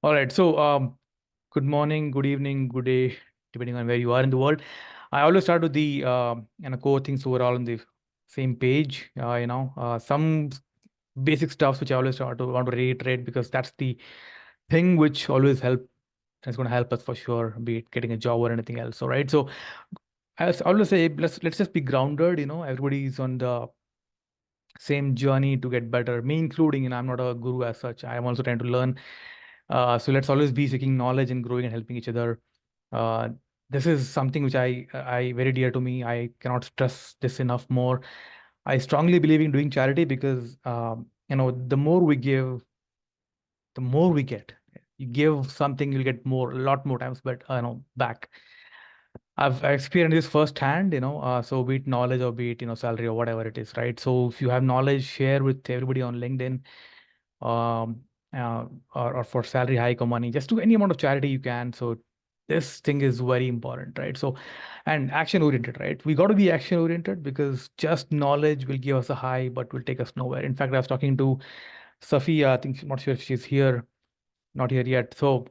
All right. Good morning, good evening, good day, depending on where you are in the world. I always start with the core things so we're all on the same page. Some basic stuffs which I always want to reiterate because that's the thing which always help. It's going to help us for sure, be it getting a job or anything else. All right. So I always say let's just be grounded. Everybody's on the same journey to get better. Me including. I'm not a guru as such. I am also trying to learn. So let's always be seeking knowledge and growing and helping each other. Uh, this is something which I very dear to me. I cannot stress this enough more. I strongly believe in doing charity because the more we give, the more we get. You give something, you'll get more, a lot more times, but back. I've experienced this firsthand, so be it knowledge or be it, salary or whatever it is, right? So if you have knowledge, share with everybody on LinkedIn, um, uh, or for salary hike or money, just do any amount of charity you can. So this thing is very important, right? So, and action oriented, right? We got to be action oriented because just knowledge will give us a high, but will take us nowhere. In fact, I was talking to Safiya, I think, not sure if she's here, not here yet. So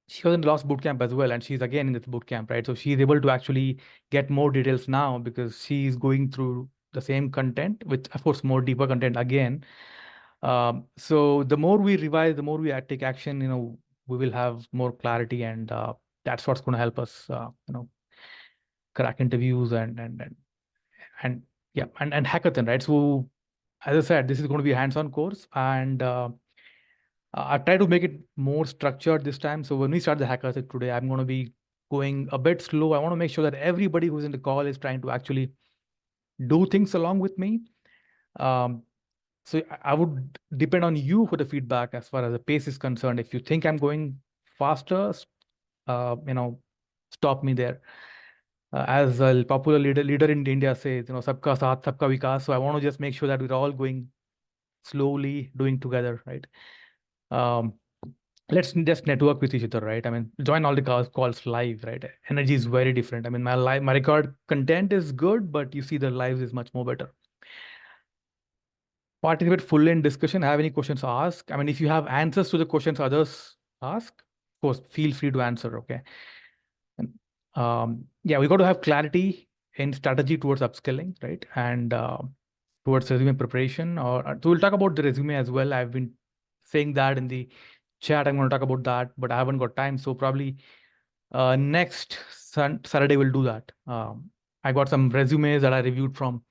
she was in the last boot camp as well, and she's again in this boot camp, right? So she's able to actually get more details now because she's going through the same content with, of course, more deeper content again. So the more we revise, the more we take action, we will have more clarity, and that's what's going to help us, crack interviews and yeah, and hackathon, right? So as I said, this is going to be a hands-on course, and I try to make it more structured this time. So when we start the hackathon today, I'm going to be going a bit slow. I want to make sure that everybody who's in the call is trying to actually do things along with me. Um, so I would depend on you for the feedback as far as the pace is concerned. If you think I'm going faster, uh, you know, stop me there. As a popular leader in India says, sabka saath, sabka vikas. So I want to just make sure that we're all going slowly, doing together, right? Um, let's just network with each other, right? I mean, join all the calls live, right? Energy is very different. I mean, my record content is good, but you see the lives is much more better. Participate fully in discussion. Have any questions, ask. I mean, if you have answers to the questions others ask, of course, feel free to answer. Okay. And, yeah, we got to have clarity in strategy towards upskilling, right? And towards resume preparation. So we'll talk about the resume as well. I've been saying that in the chat. I'm going to talk about that, but I haven't got time. So probably next Saturday we'll do that. I got some resumes that I reviewed from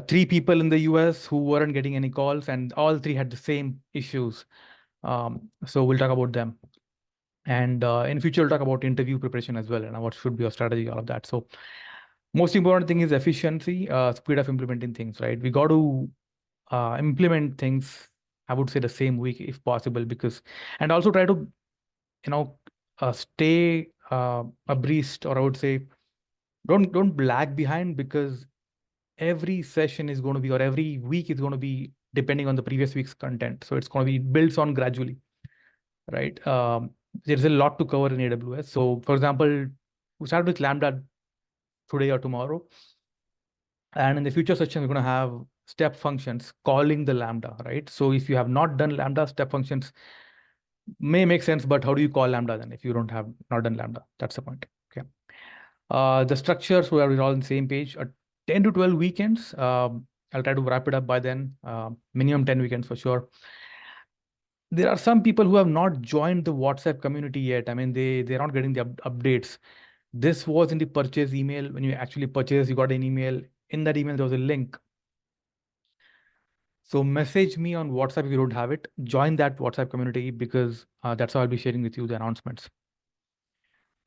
three people in the US who weren't getting any calls, and all three had the same issues. So we'll talk about them. And in future, we'll talk about interview preparation as well, and what should be your strategy, all of that. So most important thing is efficiency, speed of implementing things, right? We got to implement things, I would say the same week if possible, because, and also try to, stay abreast, or I would say, don't lag behind, because every session is going to be, or every week is going to be depending on the previous week's content. So it's going to be built on gradually, right? There's a lot to cover in AWS. So for example, we start with lambda today or tomorrow, and in the future session we're going to have step functions calling the lambda, right? So if you have not done lambda, step functions may make sense, but how do you call lambda then if you don't have not done lambda? That's the point. Okay. The structure, so we're all on the same page. 10 to 12 weekends. I'll try to wrap it up by then. Minimum 10 weekends for sure. There are some people who have not joined the WhatsApp community yet. I mean, they're not getting the updates. This was in the purchase email. When you actually purchase, you got an email. In that email, there was a link. So message me on WhatsApp if you don't have it. Join that WhatsApp community, because that's how I'll be sharing with you the announcements.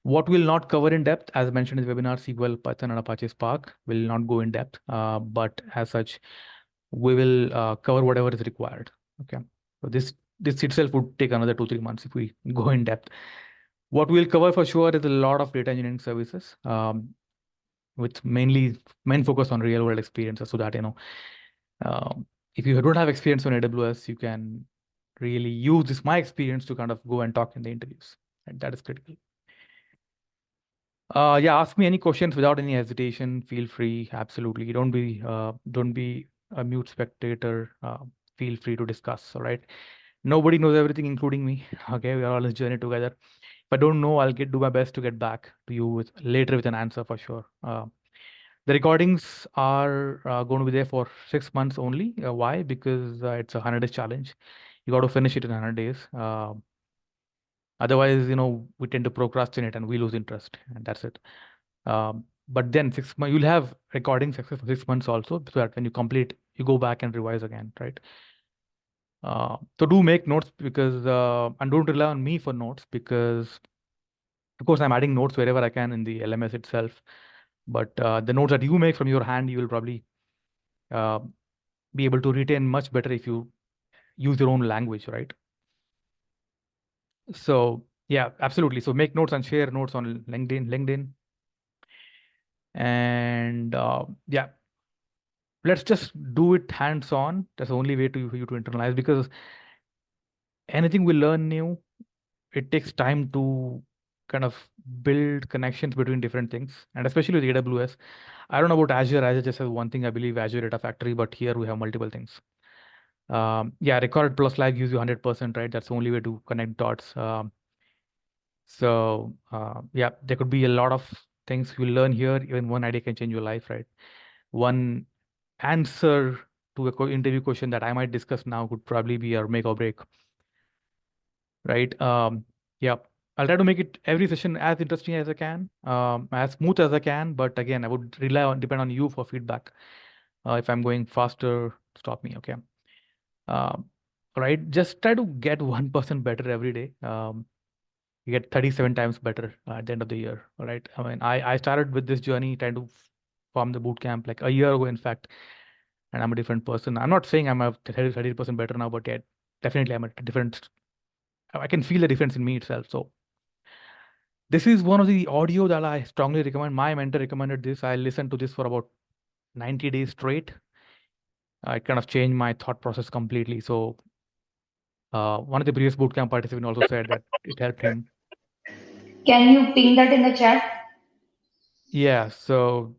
What we'll not cover in depth, as mentioned in the webinar, SQL, Python, and Apache Spark will not go in depth, but as such, we will cover whatever is required. Okay. So this itself would take another 2-3 months if we go in depth. What we'll cover for sure is a lot of data engineering services, with main focus on real world experiences, so that if you don't have experience on AWS, you can really use this my experience to kind of go and talk in the interviews, and that is critical. Yeah, ask me any questions without any hesitation. Feel free. Absolutely. Don't be a mute spectator. Feel free to discuss. All right. Nobody knows everything, including me. Okay, we are all on this journey together. If I don't know, I'll do my best to get back to you later with an answer for sure. The recordings are going to be there for 6 months only. Why? Because it's a 100 days challenge. You got to finish it in 100 days. Otherwise, we tend to procrastinate and we lose interest, and that's it. But then 6 months, you'll have recording success for 6 months also, so that when you complete, you go back and revise again, right? So do make notes because, and don't rely on me for notes because, of course, I'm adding notes wherever I can in the LMS itself. But the notes that you make from your hand, you will probably uh, be able to retain much better if you use your own language, right? So yeah, absolutely. So make notes and share notes on LinkedIn, and yeah, let's just do it hands-on. That's the only way for you to internalize because anything we learn new, it takes time to kind of build connections between different things, and especially with AWS. I don't know about Azure. Azure just has one thing, I believe, Azure Data Factory, but here we have multiple things. Yeah, record plus live gives you 100%, right? That's the only way to connect dots. So yeah, there could be a lot of things you learn here. Even one idea can change your life, right? One answer to a interview question that I might discuss now could probably be your make or break, right? Yeah, I'll try to make it every session as interesting as I can, as smooth as I can. But again, I would depend on you for feedback. If I'm going faster, stop me, okay? Um, right, just try to get 1% better every day. You get 37 times better at the end of the year. All right. I mean, I started with this journey trying to form the boot camp like a year ago, in fact, and I'm a different person. I'm not saying I'm a 30% better now, but yet definitely I'm a different. I can feel the difference in me itself. So this is one of the audio that I strongly recommend. My mentor recommended this. I listened to this for about 90 days straight. I kind of changed my thought process completely. So one of the previous bootcamp participants also said that it helped him. Can you ping that in the chat? Yeah. So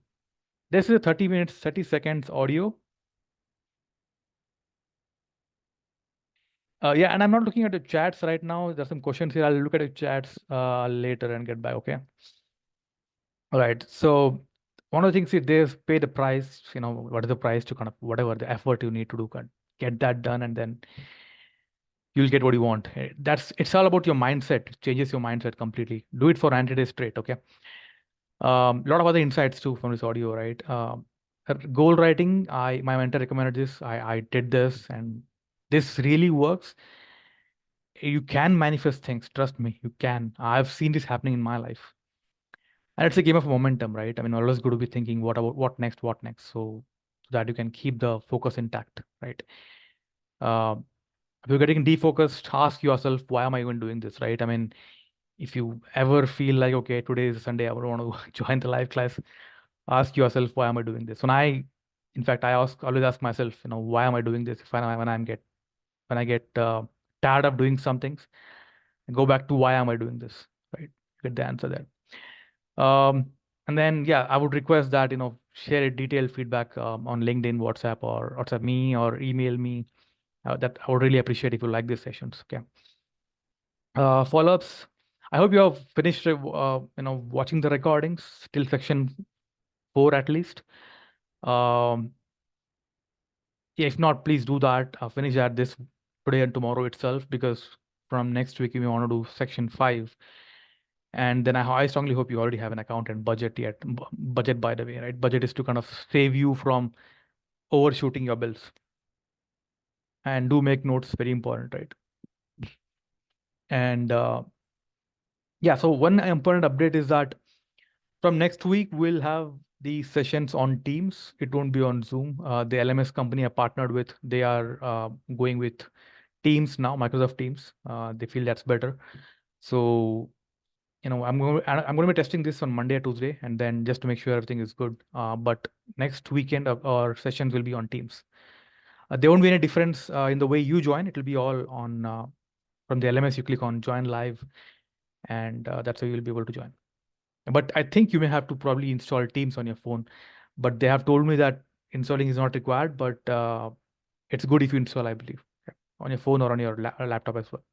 this is a 30 minutes, 30 seconds audio. Yeah, and I'm not looking at the chats right now. There's some questions here. I'll look at the chats later and get back. Okay. All right. So one of the things is there's pay the price. What is the price to kind of whatever the effort you need to do, get that done, and then you'll get what you want. It's all about your mindset. It changes your mindset completely. Do it for 90 days straight. Okay. A lot of other insights too from this audio, right? Goal writing. My mentor recommended this. I did this, and this really works. You can manifest things, trust me, you can. I've seen this happening in my life, and it's a game of momentum, right? I mean, always good to be thinking what next, so that you can keep the focus intact, right? uh, if you're getting defocused, ask yourself, why am I even doing this, right? I mean, if you ever feel like, okay, today is Sunday, I would want to join the live class, ask yourself, why am I doing this? In fact, I always ask myself, why am I doing this? If I, when I get tired of doing some things, go back to why am I doing this, right? Get the answer there. And then, yeah, I would request that, share a detailed feedback on LinkedIn, WhatsApp me, or email me. That I would really appreciate if you like these sessions. Okay. Follow-ups. I hope you have finished, watching the recordings till section 4 at least. Um, yeah, if not, please do that. Finish that this today and tomorrow itself, because from next week we want to do section 5. And then I strongly hope you already have an account and budget yet. Budget, by the way, right? Budget is to kind of save you from overshooting your bills. And do make notes, very important, right? And yeah, so one important update is that from next week, we'll have the sessions on Teams. It won't be on Zoom. The LMS company I partnered with, they are going with Teams now, Microsoft Teams. They feel that's better. So I'm going to be testing this on Monday or Tuesday, and then just to make sure everything is good. But next weekend our sessions will be on Teams. There won't be any difference in the way you join. It will be all on from the LMS. You click on Join Live, and that's how you'll be able to join. But I think you may have to probably install Teams on your phone. But they have told me that installing is not required, but it's good if you install, I believe. on your phone or on your laptop as well.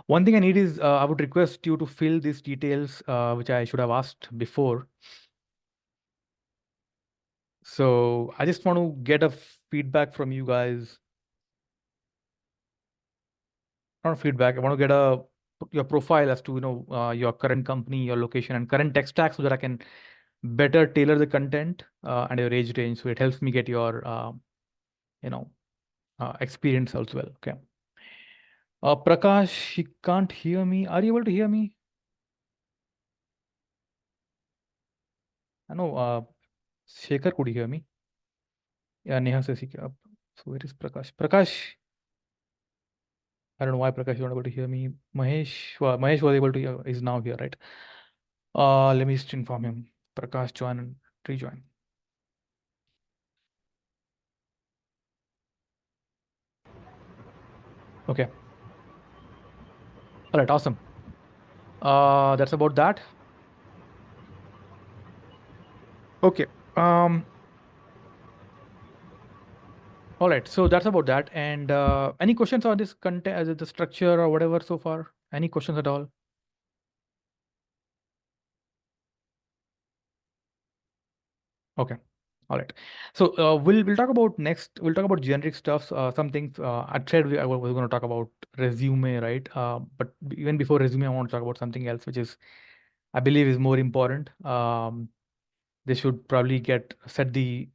One thing I need is I would request you to fill these details, which I should have asked before. So I just want to get a feedback from you guys. Not feedback. I want to get your profile as to your current company, your location, and current tech stack, so that I can better tailor the content and your age range. So it helps me get your experience as well. Okay. Prakash, he can't hear me. Are you able to hear me? I know. Shekhar could hear me. Yeah, Neha says he can. So where is Prakash? Prakash, I don't know why Prakash is not able to hear me. Mahesh was able to hear, is now here, right? Let me just inform him. Prakash, join and rejoin. Okay. All right, awesome. That's about that. Okay. All right, so that's about that. And any questions on this content, the structure or whatever so far? Any questions at all? Okay. All right. So we'll talk about next. We'll talk about generic stuff. Some things I said I was going to talk about resume, right? But even before resume, I want to talk about something else, which is I believe is more important. They should probably set the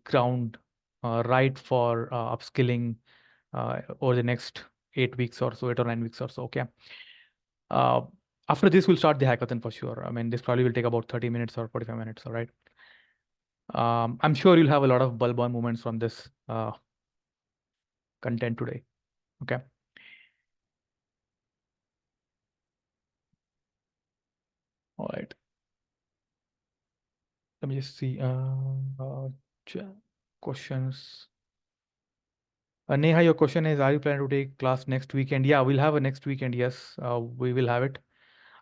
ground right for upskilling over the next 8 weeks or so, 8 or 9 weeks or so. Okay. Uh, After this, we'll start the hackathon for sure. I mean, this probably will take about 30 minutes or 45 minutes. All right. I'm sure you'll have a lot of bulb on moments from this content today. Okay. All right. Let me just see. Questions. Neha, your question is, are you planning to take class next weekend? Yeah, we'll have a next weekend. Yes, we will have it.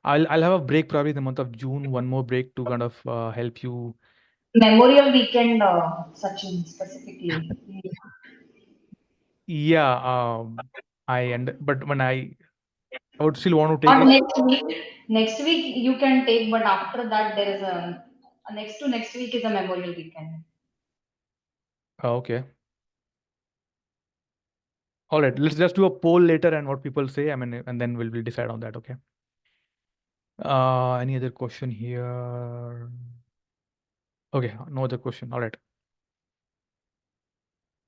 I'll have a break probably in the month of June. One more break to kind of help you. Memorial weekend, Sachin specifically. Yeah. But when I would still want to take Not it. next week. Next week you can take, but after that there is a next to next week is a Memorial weekend. Okay. All right. Let's just do a poll later and what people say. I mean, and then we'll decide on that. Okay. Any other question here? Okay, no other question. All right.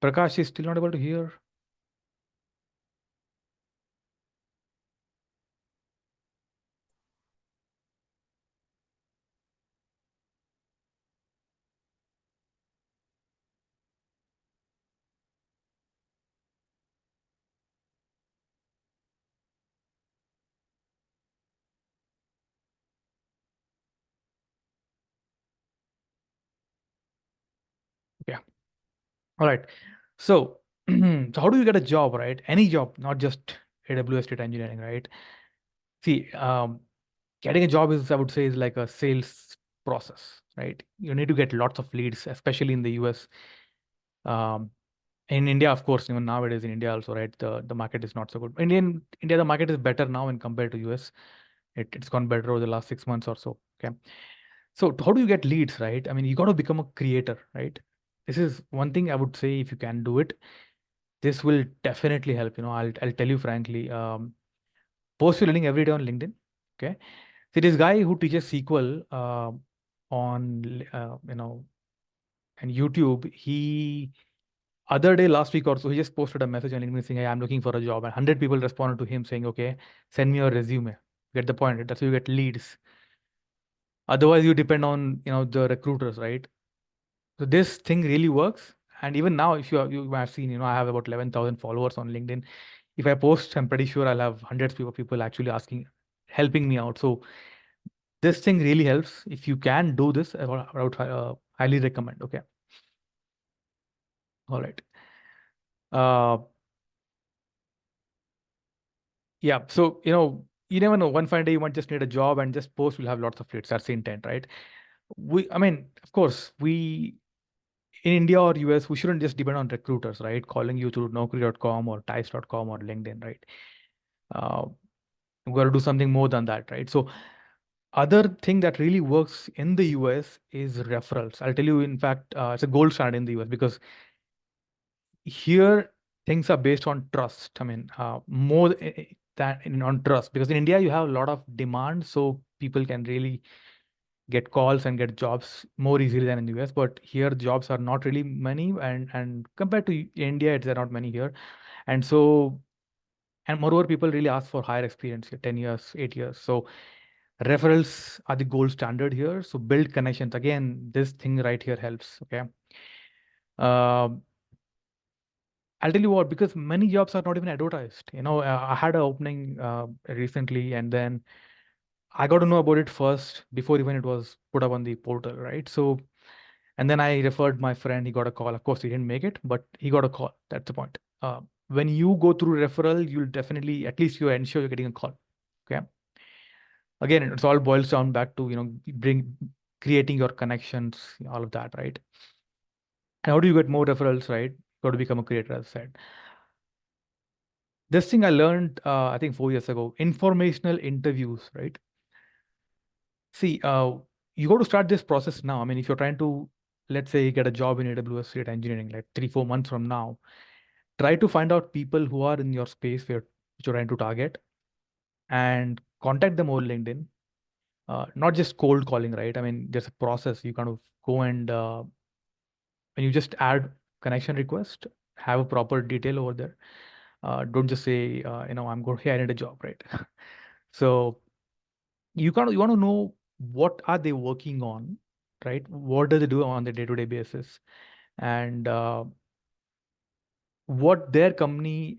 Prakash is still not able to hear. Okay. All right. So, so how do you get a job, right? Any job, not just AWS data engineering, right? See, getting a job is, I would say, is like a sales process, right? You need to get lots of leads, especially in the US. Um, in India, of course, even nowadays in India also, right? The market is not so good. India, the market is better now when compared to US. It's gone better over the last 6 months or so. Okay. So how do you get leads, right? I mean, you got to become a creator, right? This is one thing I would say, if you can do it, this will definitely help. I'll tell you frankly, post your learning every day on LinkedIn. Okay. See, this guy who teaches SQL on, and YouTube, he other day last week or so, he just posted a message on LinkedIn saying, hey, I'm looking for a job. And 100 people responded to him saying, okay, send me your resume. Get the point. Right? That's how you get leads. Otherwise, you depend on, the recruiters, right? So this thing really works. And even now, if you have seen, I have about 11,000 followers on LinkedIn. If I post, I'm pretty sure I'll have hundreds of people actually helping me out. So this thing really helps. If you can do this, I would highly recommend. Okay. All right. Uh, yeah. So, you never know. One fine day you might just need a job, and just post will have lots of leads. That's the intent, right? I mean, of course, in India or US, we shouldn't just depend on recruiters, right? Calling you through Naukri.com or Dice.com or LinkedIn, right? We've got to do something more than that, right? So other thing that really works in the US is referrals. I'll tell you, in fact, it's a gold standard in the US because here things are based on trust. I mean, more than on trust, because in India you have a lot of demand, so people can really get calls and get jobs more easily than in the US. But here jobs are not really many, and compared to India, it's not many here, and so and moreover, people really ask for higher experience here, 10 years, 8 years. So referrals are the gold standard here. So build connections. Again, this thing right here helps. Okay. Um I'll tell you what, because many jobs are not even advertised. I had an opening recently, and then I got to know about it first before even it was put up on the portal, right? So, and then I referred my friend. He got a call. Of course, he didn't make it, but he got a call. That's the point. When you go through referral, you'll definitely, at least you ensure you're getting a call. Okay. Again, it's all boils down back to, creating your connections, all of that, right? And how do you get more referrals, right? Got to become a creator, as I said. This thing I learned, I think 4 years ago, informational interviews, right? See, you got to start this process now. I mean, if you're trying to, let's say, get a job in AWS data engineering, like 3, 4 months from now, try to find out people who are in your space where which you're trying to target, and contact them over LinkedIn. Not just cold calling, right? I mean, there's a process. You kind of go and when you just add connection request, have a proper detail over there. Don't just say, I'm going here, I need a job, right? So you want to know what are they working on, right? What do they do on the day-to-day basis, and what their company,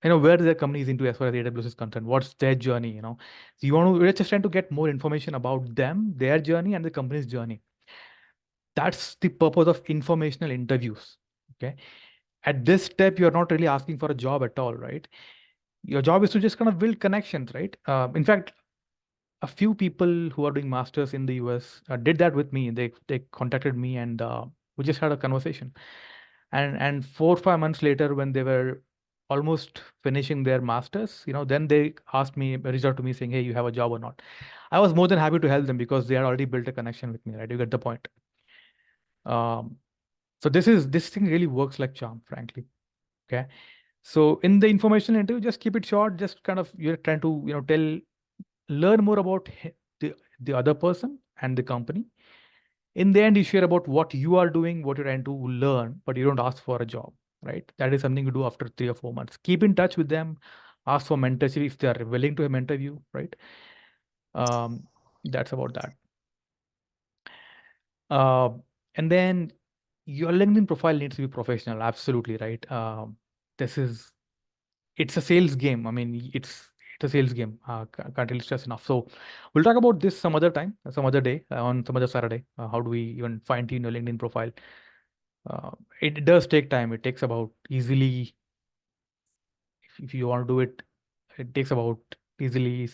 where their company is into as far as AWS is concerned. What's their journey? So we're just trying to get more information about them, their journey, and the company's journey. That's the purpose of informational interviews. Okay. At this step, you're not really asking for a job at all, right? Your job is to just kind of build connections, right? In fact, a few people who are doing masters in the US did that with me. They contacted me, and we just had a conversation. And 4 or 5 months later, when they were almost finishing their masters, then they reached out to me saying, "Hey, you have a job or not?" I was more than happy to help them because they had already built a connection with me, right? You get the point. Um, so this thing really works like charm, frankly. Okay. So in the informational interview, just keep it short. Just kind of you're trying to learn more about the other person and the company. In the end, you share about what you are doing, what you're trying to learn, but you don't ask for a job, right? That is something you do after 3 or 4 months. Keep in touch with them. Ask for mentorship if they are willing to mentor you, right? Um, that's about that. Uh, and then your LinkedIn profile needs to be professional. Absolutely, right? This is it's a sales game. I mean, it's a sales game. Can't really stress enough. So we'll talk about this some other time, some other day, on some other Saturday. How do we even fine tune your LinkedIn profile? It does take time. It takes about easily, if you want to do it, it takes about easily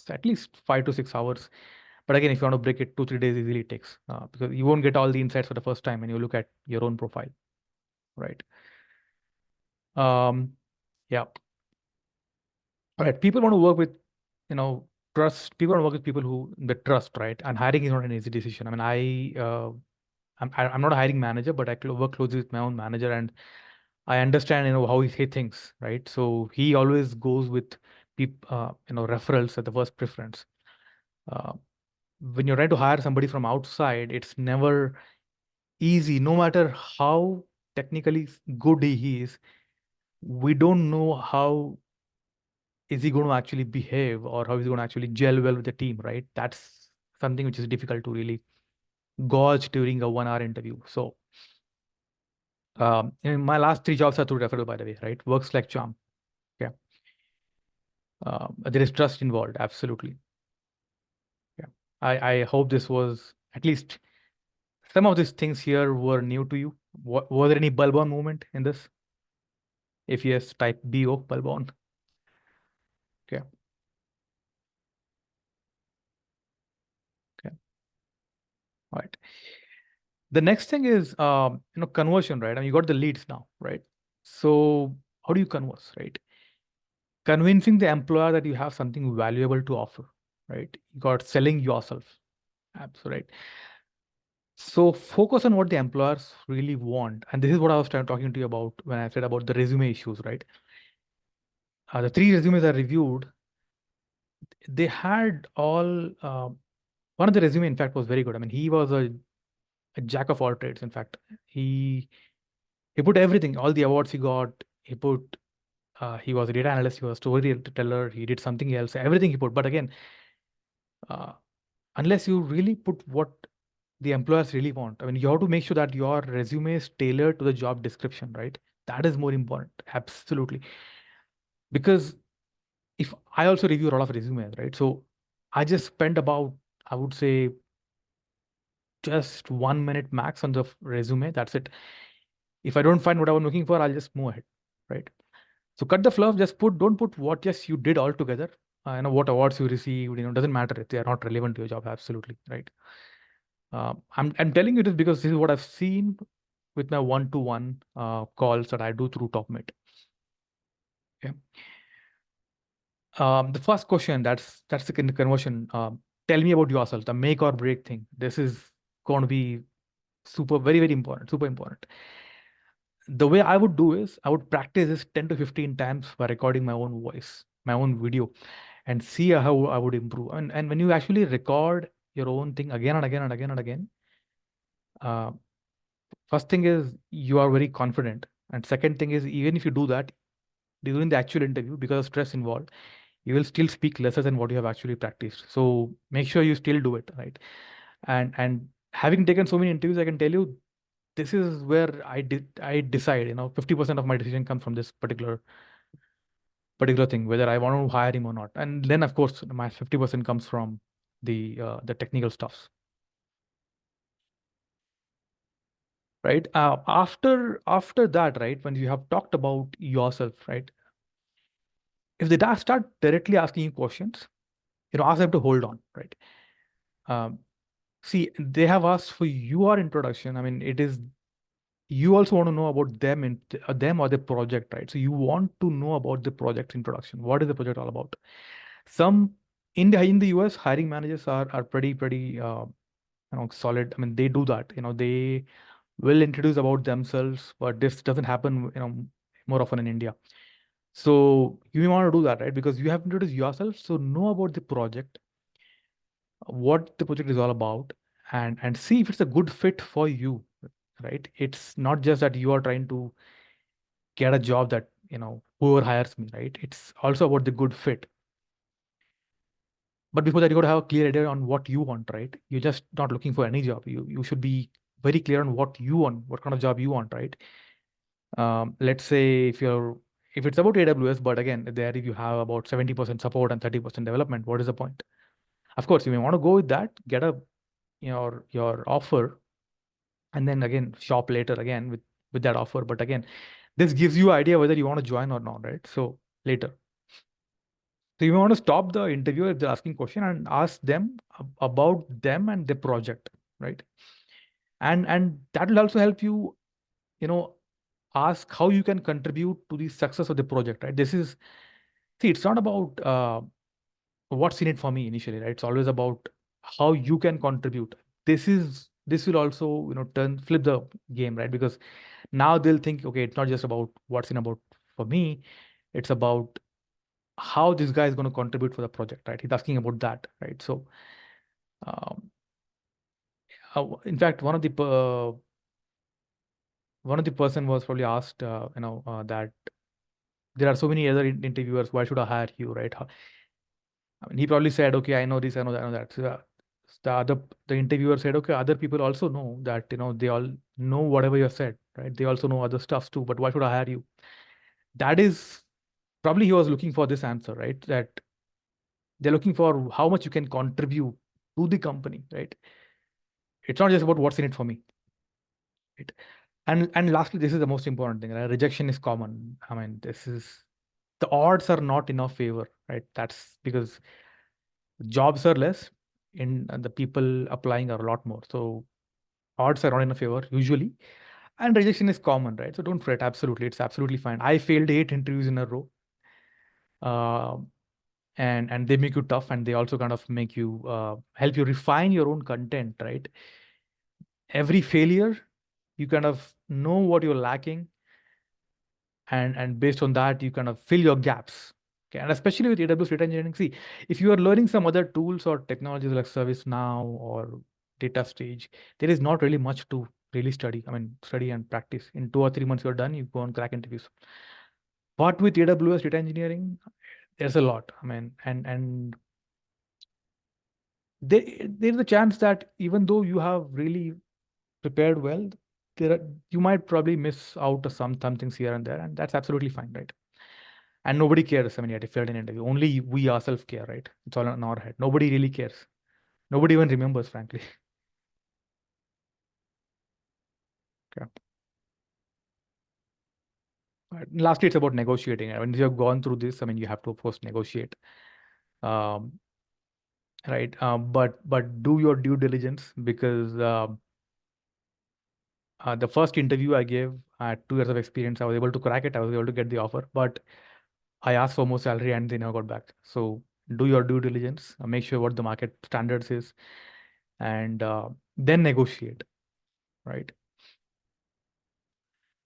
at least 5 to 6 hours. But again, if you want to break it 2, 3 days, easily it takes, because you won't get all the insights for the first time when you look at your own profile, right? Um, yeah. All right. People want to work with, trust. People want to work with people who they trust, right? And hiring is not an easy decision. I mean, I'm not a hiring manager, but I work closely with my own manager, and I understand, how he thinks, right? So he always goes with referrals at the first preference. Uh, when you're trying to hire somebody from outside, it's never easy, no matter how technically good he is. We don't know how is he going to actually behave, or how is he going to actually gel well with the team, right? That's something which is difficult to really gauge during a 1 hour interview. So, in my last 3 jobs are through referral, by the way, right? Works like charm. Yeah. There is trust involved. Absolutely. Yeah. I hope this was at least some of these things here were new to you. Was there any bulb on moment in this? If yes, type BO, bulb on. Okay. Okay. All right. The next thing is, conversion, right? I mean, you got the leads now, right? So how do you converse, right? Convincing the employer that you have something valuable to offer, right? You got selling yourself. Absolutely. Right. So focus on what the employers really want. And this is what I was talking to you about when I said about the resume issues, right? The 3 resumes I reviewed, they had all, one of the resume, in fact, was very good. I mean, he was a jack of all trades. In fact, he put everything, all the awards he got, he put, he was a data analyst, he was a storyteller, he did something else, everything he put. But again, uh, unless you really put what the employers really want, I mean, you have to make sure that your resume is tailored to the job description, right? That is more important. Absolutely. Because if I also review a lot of resumes, right? So I just spend about, I would say, just 1 minute max on the resume. That's it. If I don't find what I'm looking for, I'll just move ahead, right? So cut the fluff. Just don't put what yes you did altogether. What awards you received. Doesn't matter if they are not relevant to your job. Absolutely, right? I'm telling you this because this is what I've seen with my one-to-one calls that I do through TopMate. Okay. The first question, that's the conversion. Tell me about yourself, the make or break thing. This is going to be very, very important, super important. The way I would do is I would practice this 10 to 15 times by recording my own voice, my own video, and see how I would improve. And when you actually record your own thing again and again and again and again, uh, first thing is you are very confident. And second thing is, even if you do that during the actual interview, because of stress involved, you will still speak lesser than what you have actually practiced. So make sure you still do it, right? And having taken so many interviews, I can tell you this is where I decide, 50% of my decision comes from this particular thing, whether I want to hire him or not. And then of course my 50% comes from the technical stuffs. Right. After that, right, when you have talked about yourself, right? If they start directly asking you questions, ask them to hold on, right? Um, See, they have asked for your introduction. I mean, it is you also want to know about them and them or the project, right? So you want to know about the project introduction. What is the project all about? Some in the US, hiring managers are pretty solid. I mean, they do that. They will introduce about themselves, but this doesn't happen, more often in India. So you want to do that, right? Because you have to introduce yourself, so know about the project, what the project is all about, and see if it's a good fit for you, right? It's not just that you are trying to get a job that whoever hires me, right? It's also about the good fit. But before that, you got to have a clear idea on what you want, right? You're just not looking for any job. You should be very clear on what you want, what kind of job you want, right? Let's say if it's about AWS, but again, there if you have about 70% support and 30% development, what is the point? Of course, you may want to go with that, get your offer, and then again shop later again with that offer. But again, this gives you idea whether you want to join or not, right? So later. So you want to stop the interviewer if they're asking question and ask them about them and the project, right? And that will also help you, you know, ask how you can contribute to the success of the project, right? It's not about what's in it for me initially, right? It's always about how you can contribute. This will also, flip the game, right? Because now they'll think, okay, it's not just about what's in about for me, it's about how this guy is going to contribute for the project, right? He's asking about that, right? So, um, in fact, one of the person was probably asked, that there are so many other interviewers. Why should I hire you, right? I mean, he probably said, okay, I know this, I know that, I know that. So, the interviewer said, okay, other people also know that, they all know whatever you have said, right? They also know other stuff too. But why should I hire you? That is probably he was looking for this answer, right? That they're looking for how much you can contribute to the company, right? It's not just about what's in it for me, right? And lastly, this is the most important thing, right? Rejection is common. I mean, the odds are not in our favor, right? That's because jobs are less and the people applying are a lot more. So odds are not in your favor usually, and rejection is common, right? So don't fret. Absolutely, it's absolutely fine. I failed 8 interviews in a row, uh, and they make you tough, and they also kind of make you help you refine your own content, right? Every failure, you kind of know what you're lacking, and based on that, you kind of fill your gaps. Okay, and especially with AWS data engineering, see, if you are learning some other tools or technologies like ServiceNow or data stage, there is not really much to really study. I mean, study and practice. In 2 or 3 months, you're done. You go and crack interviews. But with AWS data engineering, there's a lot. I mean, and there's a chance that even though you have really prepared well, there are, you might probably miss out on some things here and there, and that's absolutely fine, right? And nobody cares. I mean, if you failed an interview, only we ourselves care, right? It's all in our head. Nobody really cares. Nobody even remembers, frankly. Okay. Right. Lastly, it's about negotiating. I mean, if you have gone through this, I mean, you have to, of course, negotiate. Um, right. But do your due diligence, because the first interview I gave, I had 2 years of experience. I was able to crack it. I was able to get the offer, but I asked for more salary and they never got back. So do your due diligence, make sure what the market standards is, and then negotiate, right?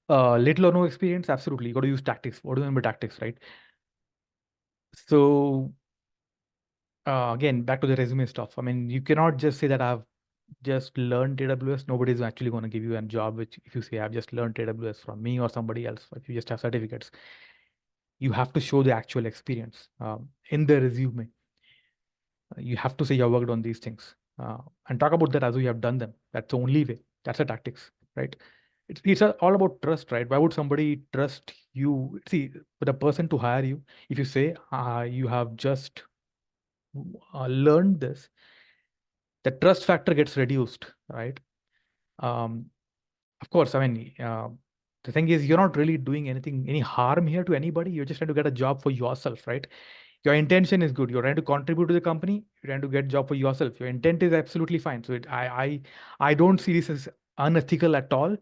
Little or no experience, absolutely. You got to use tactics. What do you mean by tactics, right? So again, back to the resume stuff. I mean, you cannot just say that I've just learned AWS. Nobody's actually going to give you a job, which if you say I've just learned AWS from me or somebody else, if you just have certificates, you have to show the actual experience in the resume. You have to say you worked on these things and talk about that as though you have done them. That's the only way. That's the tactics, right? It's all about trust, right? Why would somebody trust you? See, for the person to hire you, if you say you have just learned this, the trust factor gets reduced, right? Um, of course, I mean, the thing is, you're not really doing any harm here to anybody. You're just trying to get a job for yourself, right? Your intention is good. You're trying to contribute to the company. You're trying to get job for yourself. Your intent is absolutely fine. So I don't see this as unethical at all.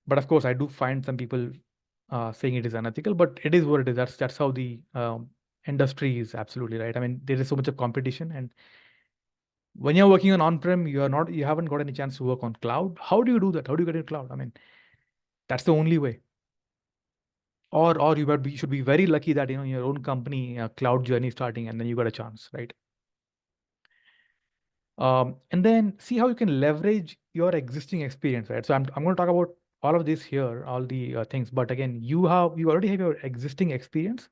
But of course, I do find some people saying it is unethical. But it is what it is. That's how the industry is, absolutely right. I mean, there is so much of competition, and when you're working on on-prem, you haven't got any chance to work on cloud. How do you do that? How do you get in cloud? I mean, that's the only way. Or you should be very lucky that your own company cloud journey starting, and then you got a chance, right? And then see how you can leverage your existing experience, right? So I'm going to talk about all of this here, all the things. But again, you already have your existing experience,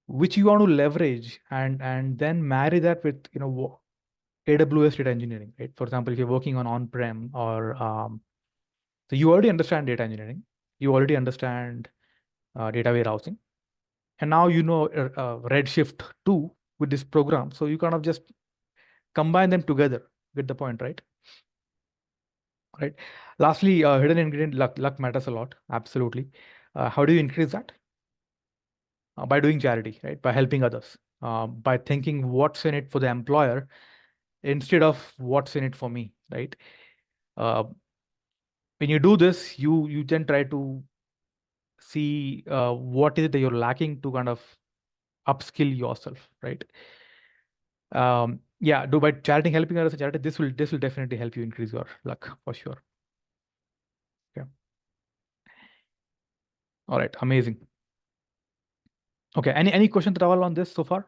which you want to leverage, and then marry that with AWS data engineering, right? For example, if you're working on on-prem or so you already understand data engineering, you already understand data warehousing, and now Redshift 2 with this program. So you kind of just combine them together. Get the point, right? Right. Lastly, hidden ingredient, luck. Luck matters a lot. Absolutely. How do you increase that? By doing charity, right? By helping others. By thinking what's in it for the employer instead of what's in it for me, right? Uh, when you do this, you then try to see what is it that you're lacking to kind of upskill yourself, right? Yeah, do by charity, helping others, charity. This will definitely help you increase your luck for sure. Yeah. All right. Amazing. Okay. Any questions at all on this so far?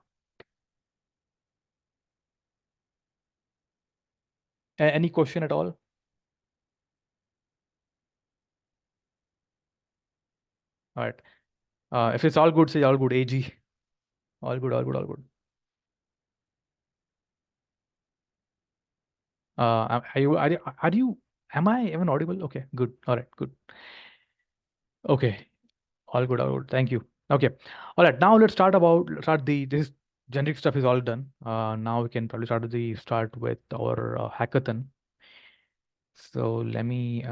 Any question at all? All right. If it's all good, say all good. AG. All good. All good. All good. Am I even audible? Okay. Good. All right. Good. Okay. All good. All good. Thank you. Okay. All right. Now let's start this generic stuff is all done. Now we can probably start with our hackathon. So let me.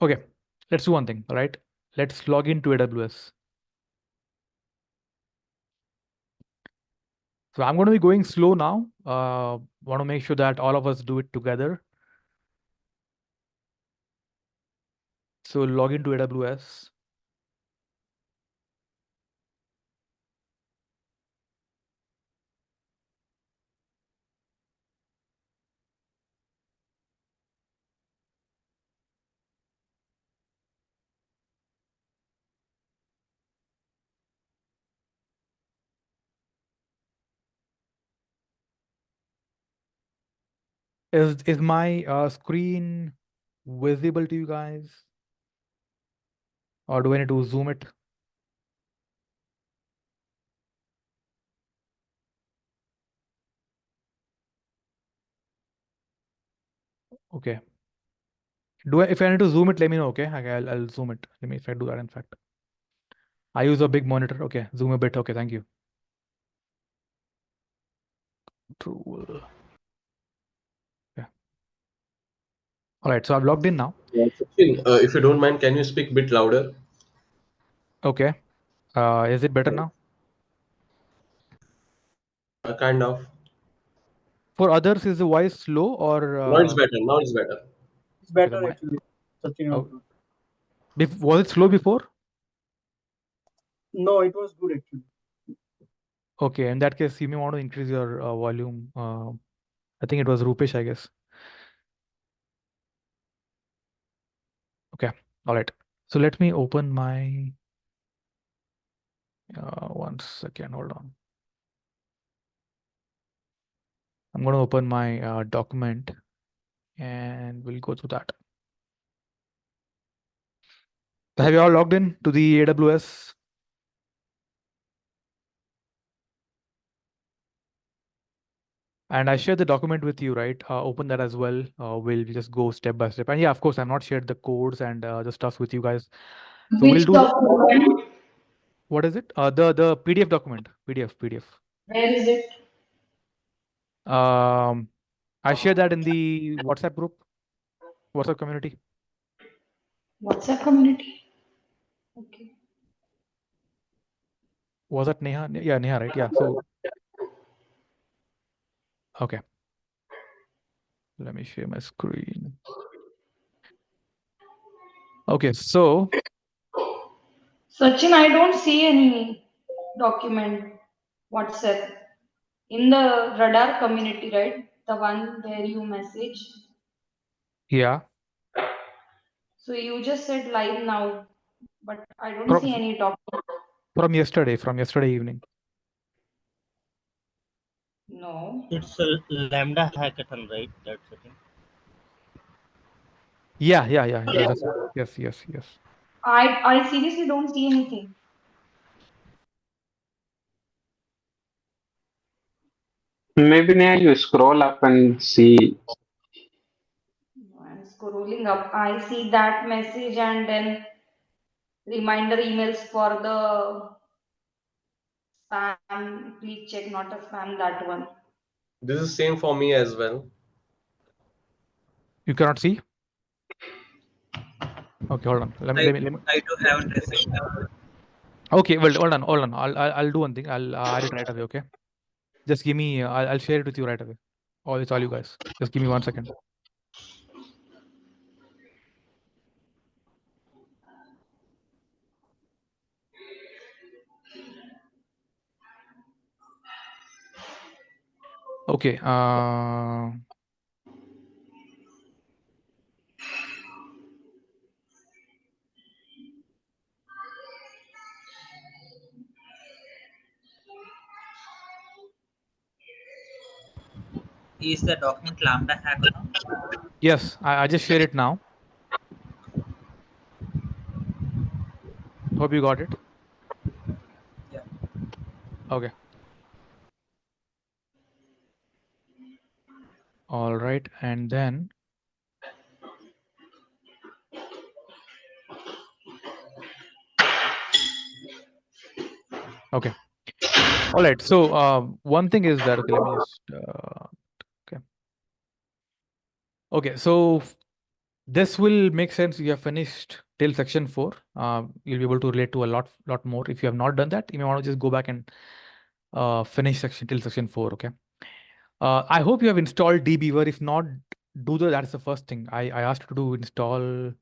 Okay. Let's do one thing. All right. Let's log into AWS. So I'm going to be going slow now. Want to make sure that all of us do it together. So log into AWS. Is my screen visible to you guys? Or do I need to zoom it? Okay. If I need to zoom it, let me know, okay? I'll zoom it. Let me, if I do that, in fact. I use a big monitor. Okay, zoom a bit. Okay, thank you. Tool. Yeah. All right, so I've logged in now. Sachin, if you don't mind, can you speak a bit louder? Okay. Is it better now? Kind of. For others, is the voice slow or Now it's better. Now it's better. It's okay, better actually. Sachin oh, also. was it slow before? No, it was good actually. Okay, in that case, you may want to increase your volume. I think it was Rupesh, I guess. Okay, all right. So let me open my. One second, hold on. I'm going to open my document and we'll go through that. So have you all logged in to the AWS? And I shared the document with you, right? Open that as well. We'll just go step by step. And yeah, of course, I've not shared the codes and the stuff with you guys. So we'll Which do document? what is it? The PDF document. PDF. Where is it? I shared that in the WhatsApp group, WhatsApp community. WhatsApp community. Okay. Was that Neha? Yeah, Neha, right? Yeah. So okay. Let me share my screen. Okay, so Sachin, I don't see any document WhatsApp in the radar community, right? The one where you message. yeah, So you just said live now, but I don't from see any document. from yesterday evening. No. It's a lambda hackathon, right? That's the thing. Yeah. That's it. Yes. I seriously don't see anything. Maybe now you scroll up and see. I'm scrolling up. I see that message and then reminder emails for the spam. Please check not a spam, that one. This is same for me as well. You cannot see? Okay, hold on. Let me. I do haven't received. Okay, well, hold on. I'll do one thing. I'll add it right away. Okay, just give me. I'll share it with you right away. It's all you guys. Just give me 1 second. Okay. Is the document lambda hackathon? Yes, I just share it now. Hope you got it. Yeah. Okay. All right, and then okay. All right. So one thing is that okay. Let me just okay. Okay. So this will make sense. You have finished till section 4. You'll be able to relate to a lot more. If you have not done that, you may want to just go back and finish section 4. Okay. I hope you have installed dbeaver. If not, that's the first thing. I asked you to do install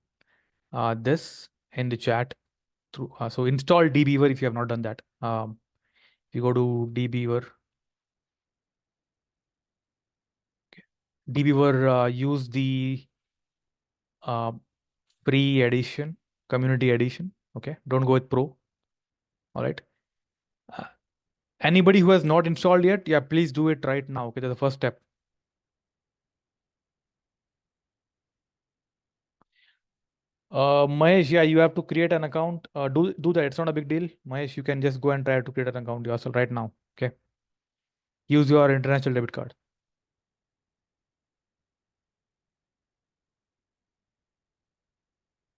this in the chat through. So install dbeaver if you have not done that. If you go to dbeaver, dbeaver, use the free edition, community edition. Okay, don't go with pro. All right. Anybody who has not installed yet, yeah, please do it right now. Okay, that's the first step. Mahesh, yeah, you have to create an account. Do that. It's not a big deal. Mahesh, you can just go and try to create an account yourself right now. Okay. Use your international debit card.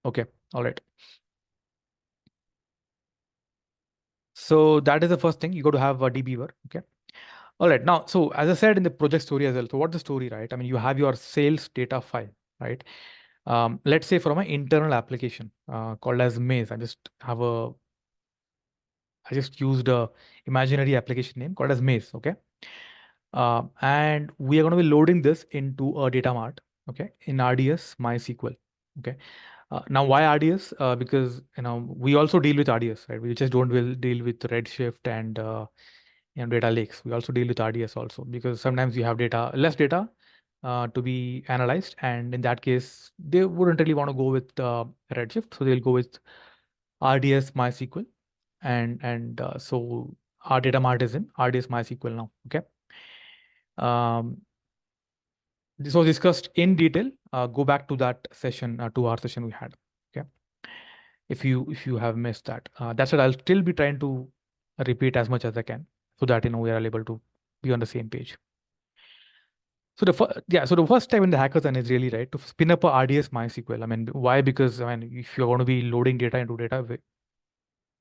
Okay. All right. So that is the first thing. You got to have a dbeaver. Okay. All right. Now, so as I said in the project story as well. So what's the story, right? I mean, you have your sales data file, right? Let's say from an internal application called as Maze. I just used a imaginary application name called as Maze. Okay. And we are going to be loading this into a data mart. Okay. In RDS MySQL. Okay. Now, why RDS? Because we also deal with RDS, right? We just don't will deal with Redshift and data lakes. We also deal with RDS also because sometimes you have less data to be analyzed, and in that case, they wouldn't really want to go with Redshift, so they'll go with RDS MySQL, and so our data mart is in RDS MySQL now. Okay. This was discussed in detail. Go back to that session, 2-hour session we had. Okay. If you have missed that, that's what I'll still be trying to repeat as much as I can so that we are able to be on the same page. So the first step in the hackathon is really right to spin up a RDS MySQL. I mean, why? Because I mean, if you're going to be loading data into data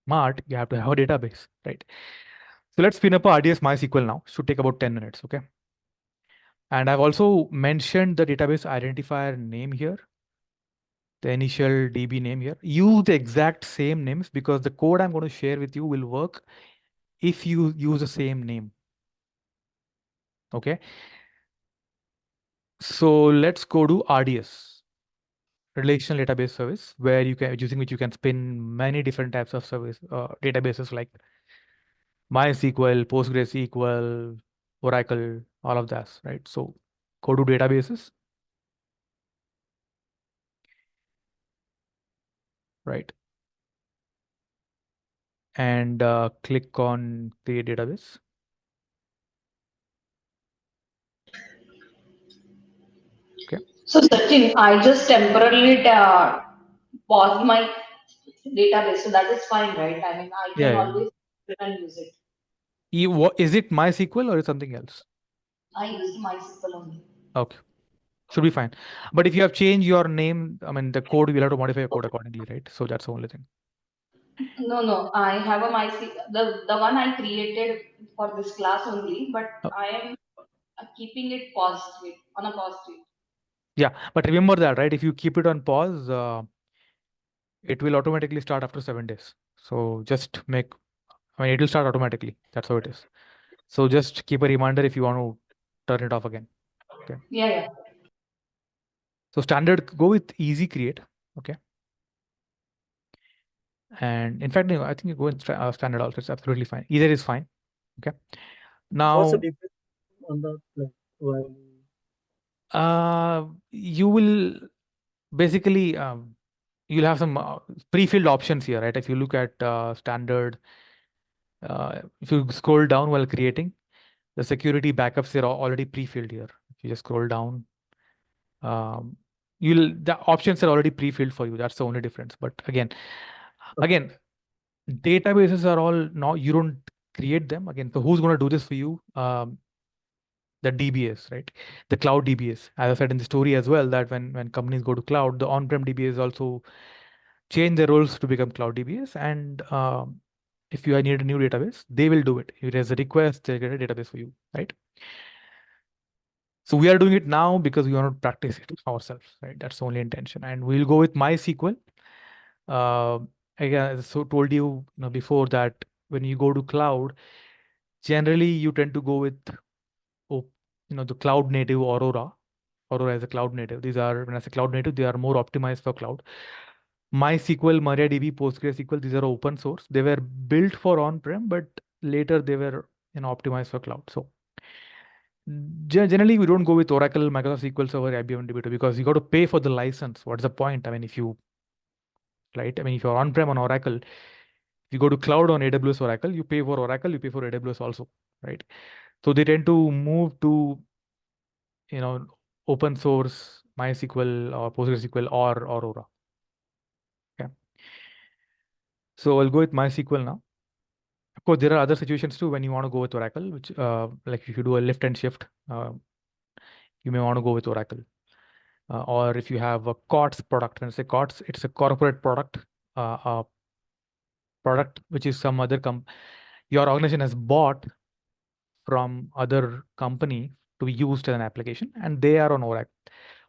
mart, you have to have a database, right? So let's spin up a RDS MySQL now. Should take about 10 minutes. Okay. And I've also mentioned the database identifier name here, the initial DB name here. Use the exact same names because the code I'm going to share with you will work if you use the same name. Okay. So let's go to RDS, Relational Database Service, where using which you can spin many different types of service databases like MySQL, PostgreSQL, Oracle, all of that, right? So go to databases, right? And click on create database. Okay. So Sachin, I just temporarily paused my database, so that is fine, right? I mean, I can Yeah. always return use it. Is it MySQL or is something else? I used MySQL only. Okay. Should be fine. But if you have changed your name, I mean, the code, we'll have to modify your code accordingly, right? So that's the only thing. No, I have a MySQL, the one I created for this class only, but Oh. I am keeping it paused on a pause state. Yeah, but remember that, right? If you keep it on pause, it will automatically start after 7 days. So just I mean, it will start automatically. That's how it is. So just keep a reminder if you want to turn it off again. Okay. Yeah. So standard, go with easy create. Okay. And in fact, I think you go with standard also. It's absolutely fine. Either is fine. Okay. Now, What's the difference on the while? you will basically you'll have some pre-filled options here, right? If you look at standard, if you scroll down while creating, the security backups are already pre-filled here. If you just scroll down, the options are already pre-filled for you. That's the only difference. But again, databases are all now, you don't create them again. So who's going to do this for you? The DBS, right? The cloud DBS. As I said in the story as well, that when companies go to cloud, the on-prem DBS also change their roles to become cloud DBS. And if you need a new database, they will do it. If there's a request, they'll get a database for you, right? So we are doing it now because we want to practice it ourselves, right? That's the only intention. And we'll go with MySQL. Again, so told you, before that when you go to cloud, generally you tend to go with the cloud native Aurora. Aurora is a cloud native. When I say cloud native, they are more optimized for cloud. MySQL, MariaDB, PostgreSQL, these are open source. They were built for on-prem, but later they were optimized for cloud. So generally, we don't go with Oracle, Microsoft SQL Server, IBM DB2 because you got to pay for the license. What's the point? I mean, if you if you're on-prem on Oracle, if you go to cloud on AWS Oracle, you pay for Oracle, you pay for AWS also, right? So they tend to move to open source MySQL or PostgreSQL or Aurora. Okay. So I'll go with MySQL now. Of course, there are other situations too when you want to go with Oracle, which like if you do a lift and shift, you may want to go with Oracle. Or if you have a COTS product, when I say COTS, it's a corporate product, product which is some other your organization has bought from other company to be used as an application, and they are on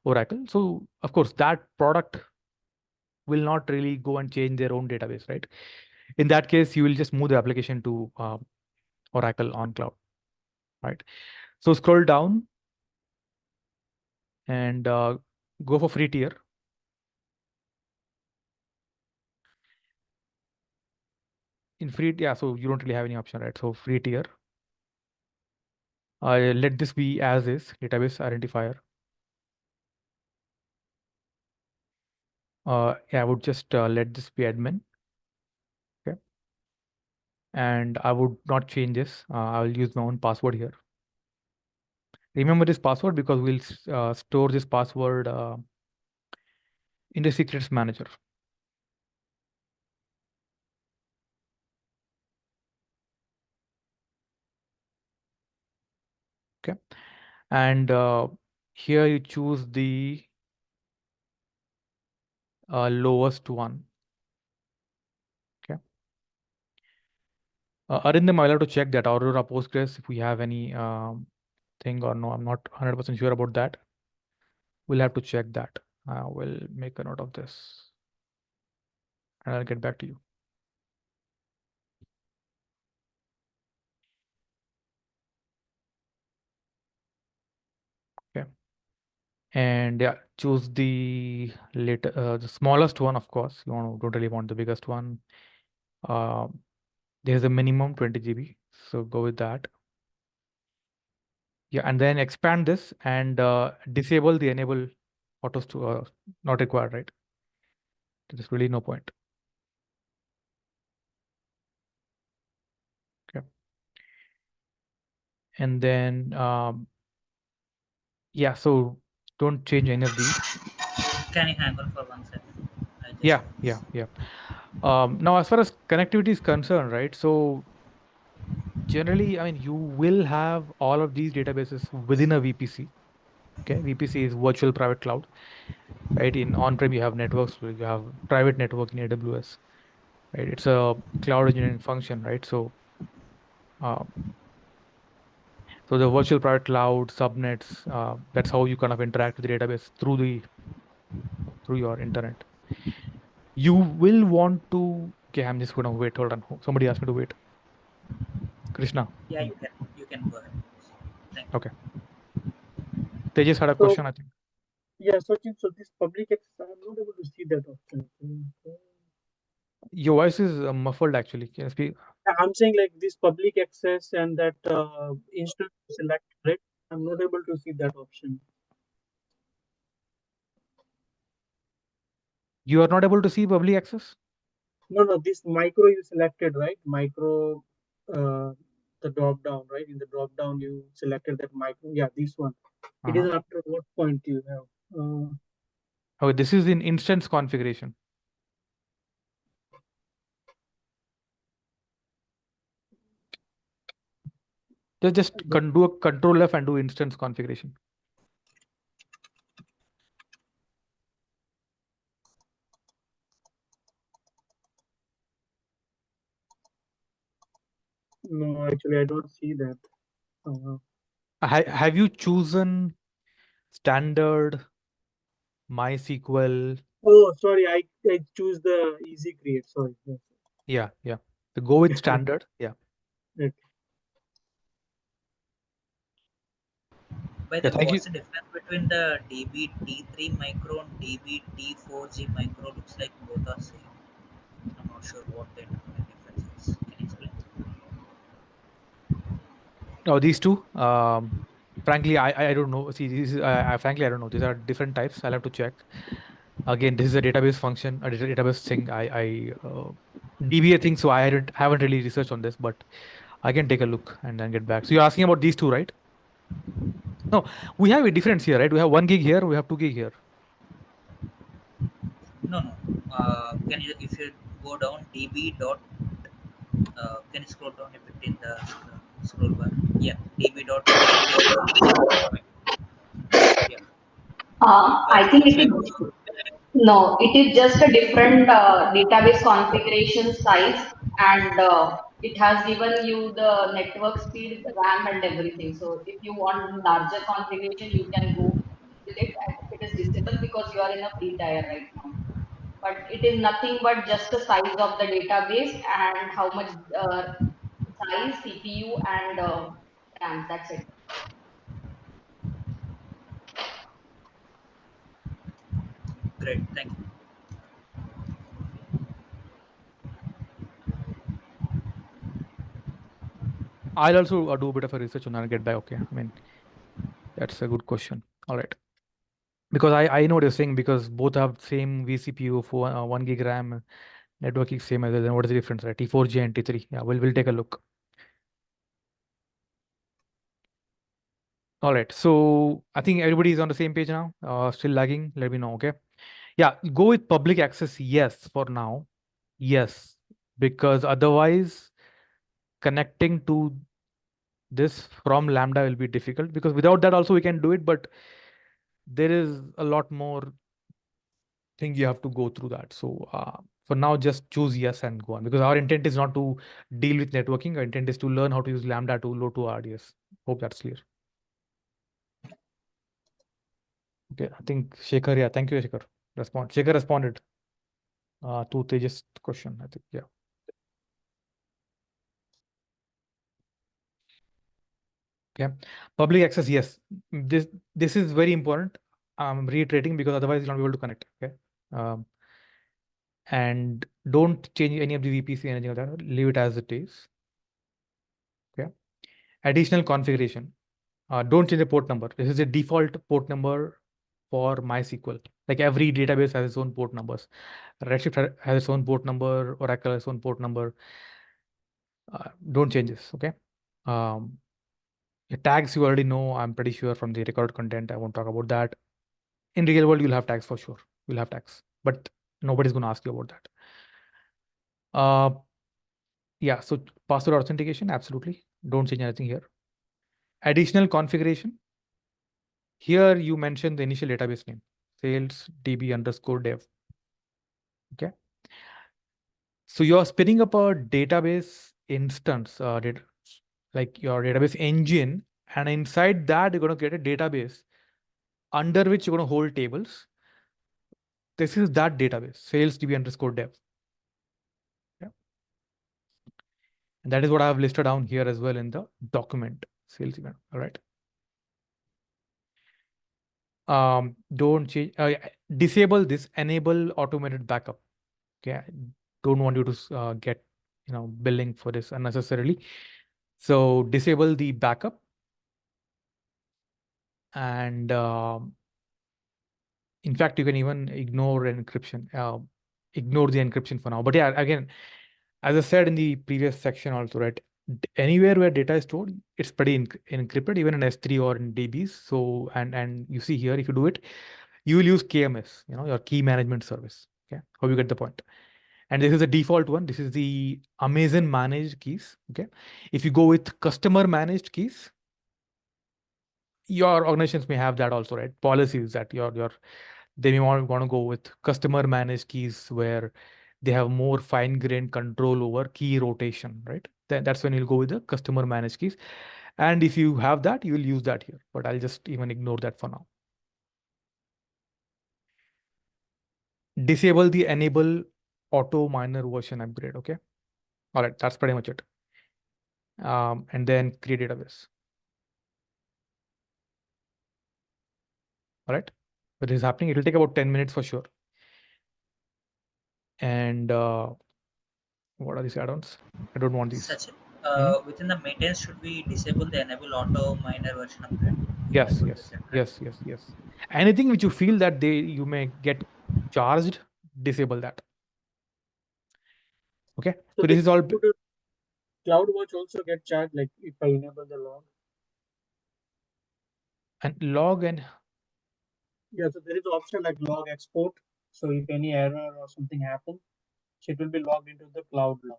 Oracle. So of course, that product will not really go and change their own database, right? In that case, you will just move the application to Oracle on cloud, right? So scroll down and go for free tier. In free, yeah, so you don't really have any option, right? So free tier. Let this be as is, database identifier. Yeah, I would just let this be admin. Okay. And I would not change this. I will use my own password here. Remember this password because we'll store this password in the secrets manager. Okay. And here you choose the lowest one. Okay. Arindam, I'll have to check that Aurora Postgres if we have any thing or no. I'm not 100% sure about that. We'll have to check that. I will make a note of this and I'll get back to you. Okay. And yeah, choose the the smallest one, of course. You don't really want the biggest one. There's a minimum 20 GB, so go with that. Yeah, and then expand this and disable the enable auto store, not required, right? There's really no point. Okay. And then yeah, so don't change any of these. Can you hang on for 1 second? Yeah. Now, as far as connectivity is concerned, right? So generally, I mean, you will have all of these databases within a VPC. Okay, VPC is virtual private cloud, right? In on-prem, you have networks, you have private network in AWS, right? It's a cloud engineering function, right? So, so the virtual private cloud subnets, that's how you kind of interact with the database through your internet. You will want to. Okay, I'm just gonna wait. Hold on. Somebody asked me to wait. Krishna. Yeah, you can go ahead. Thank you. Okay. Tejas had a So question, I think. yeah, so this public access, I'm not able to see that option. Your voice is muffled actually. Can you speak? I'm saying like this public access and that instance select, right? I'm not able to see that option. You are not able to see public access? No, this micro you selected, right? Micro, the drop down, right? In the drop down, you selected that micro. Yeah, this one. It is after what point you have? Okay, this is in instance configuration. Just do a control F and do instance configuration. No, actually, I don't see that. Have you chosen standard MySQL? Oh, sorry, I choose the easy create. Sorry. Yeah. So go with standard. Yeah. Okay. By Yeah, the way, thank you. what's the difference between the DB-T3 micro and DB-T4G micro? Looks like both are same. I'm not sure what the difference is. Can you explain? Oh, these two. Frankly, I don't know. See, frankly I don't know. These are different types. I'll have to check. Again, this is a database function, a database thing. DBA thing. So haven't really researched on this, but I can take a look and then get back. So you're asking about these two, right? No, we have a difference here, right? We have 1 gig here. We have 2 gig here. No, no. Can you, if you go down DB dot, can you scroll down a bit in the scroll bar? Yeah, DB dot T3. Yeah. I think Looks it like is no, it is just a different database configuration size, and it has given you the network speed, RAM, and everything. So if you want larger configuration, you can go with it. I think it is disabled because you are in a free tier right now. But it is nothing but just the size of the database and how much size, CPU, and RAM. That's it. great. Thank you. I'll also do a bit of a research on that and get back. Okay. I mean, that's a good question. All right. Because I know what you're saying, because both have same vCPU for 1 gig RAM, network is same as well. Then what is the difference, right? T4G and T3. Yeah, we'll take a look. All right. So I think everybody is on the same page now. Still lagging? Let me know. Okay. Yeah. Go with public access. Yes, for now. Yes, because otherwise connecting to this from lambda will be difficult, because without that also we can do it, but there is a lot more thing you have to go through that. So for now, just choose yes and go on, because our intent is not to deal with networking. Our intent is to learn how to use lambda to load to RDS. Hope that's clear. Okay, I think Shekhar, yeah, thank you, Shekhar. Shekhar responded to Tejas' question, I think, yeah. Okay, public access, yes. This is very important. I'm reiterating because otherwise you'll not be able to connect. Okay, and don't change any of the VPC, anything like that. Leave it as it is. Okay, additional configuration. Don't change the port number. This is a default port number for MySQL. Like every database has its own port numbers. Redshift has its own port number. Oracle has its own port number. Don't change this. Okay. Your tags you already know. I'm pretty sure from the record content. I won't talk about that. In real world, you'll have tags for sure. You'll have tags, but nobody's going to ask you about that. Yeah. So password authentication, absolutely. Don't change anything here. Additional configuration. Here you mentioned the initial database name, sales db_dev. Okay. So you're spinning up a database instance, like your database engine, and inside that you're going to get a database under which you're going to hold tables. This is that database, sales db_dev. Yeah. And that is what I have listed down here as well in the document, sales event. All right. Don't change, disable this, enable automated backup. Okay. I don't want you to get, billing for this unnecessarily. So disable the backup, and in fact, you can even ignore encryption, ignore the encryption for now. But yeah, again, as I said in the previous section also, right? Anywhere where data is stored, it's pretty encrypted, even in S3 or in DBs. So, and you see here, if you do it, you will use KMS, your key management service. Okay, hope you get the point. And this is the default one. This is the Amazon managed keys. Okay, if you go with customer managed keys, your organizations may have that also, right? Policies that they may want to go with customer managed keys, where they have more fine-grained control over key rotation, right? Then that's when you'll go with the customer managed keys. And if you have that, you will use that here. But I'll just even ignore that for now. Disable the enable auto minor version upgrade. Okay. All right. That's pretty much it. And then create database. All right. But this is happening. It will take about 10 minutes for sure. And what are these add-ons? I don't want these. Sachin, Mhm. within the maintenance, should we disable the enable auto miner version of that? Yes, yes. Anything which you feel that you may get charged, disable that. Okay. So So this is all would CloudWatch also get charged, like if I enable the log? and log and Yeah, so there is option like log export. So if any error or something happens, so it will be logged into the cloud log.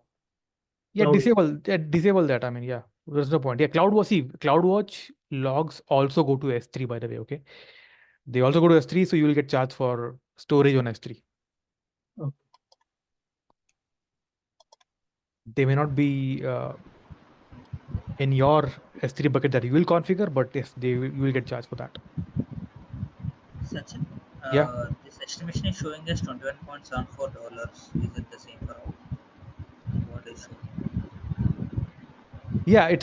yeah, CloudWatch. disable that. I mean, yeah, there's no point. Yeah, CloudWatch logs also go to S3, by the way. Okay. They also go to S3, so you will get charged for storage on S3. Okay. They may not be in your S3 bucket that you will configure, but yes, you will get charged for that. Sachin, Yeah. this estimation is showing us $21.74. Is it the same for all? What is showing? Yeah,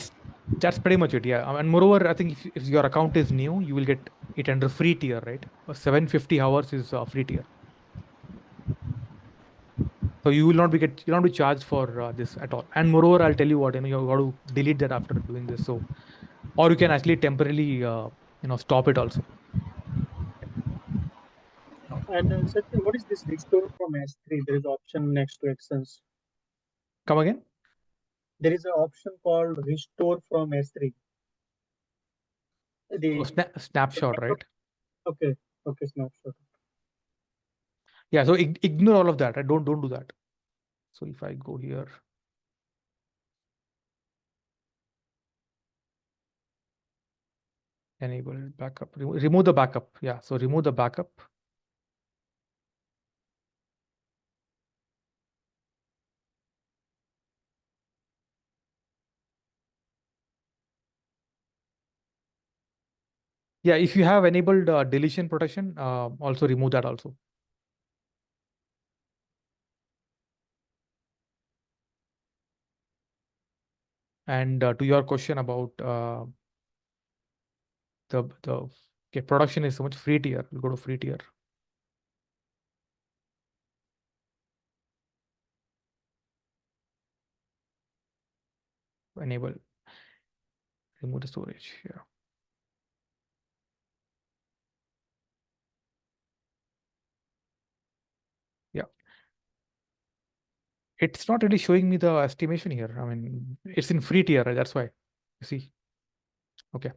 that's pretty much it. Yeah. And moreover, I think if your account is new, you will get it under free tier, right? 750 hours is free tier. So you will not be charged for this at all. And moreover, I'll tell you what, you got to delete that after doing this. So, or you can actually temporarily, stop it also. And Satya, what is this restore from S3? There is option next to Excense. Come again? There is an option called restore from S3. Oh, The snapshot, right? okay, snapshot. Yeah. So ignore all of that. Don't do that. So if I go here, enable backup, remove the backup. Yeah. So remove the backup. Yeah. If you have enabled deletion protection, also remove that also. And to your question about the okay, production is so much free tier. We'll go to free tier. Enable, remove the storage. Yeah. Yeah. It's not really showing me the estimation here. I mean, it's in free tier, right? That's why. You see. Okay.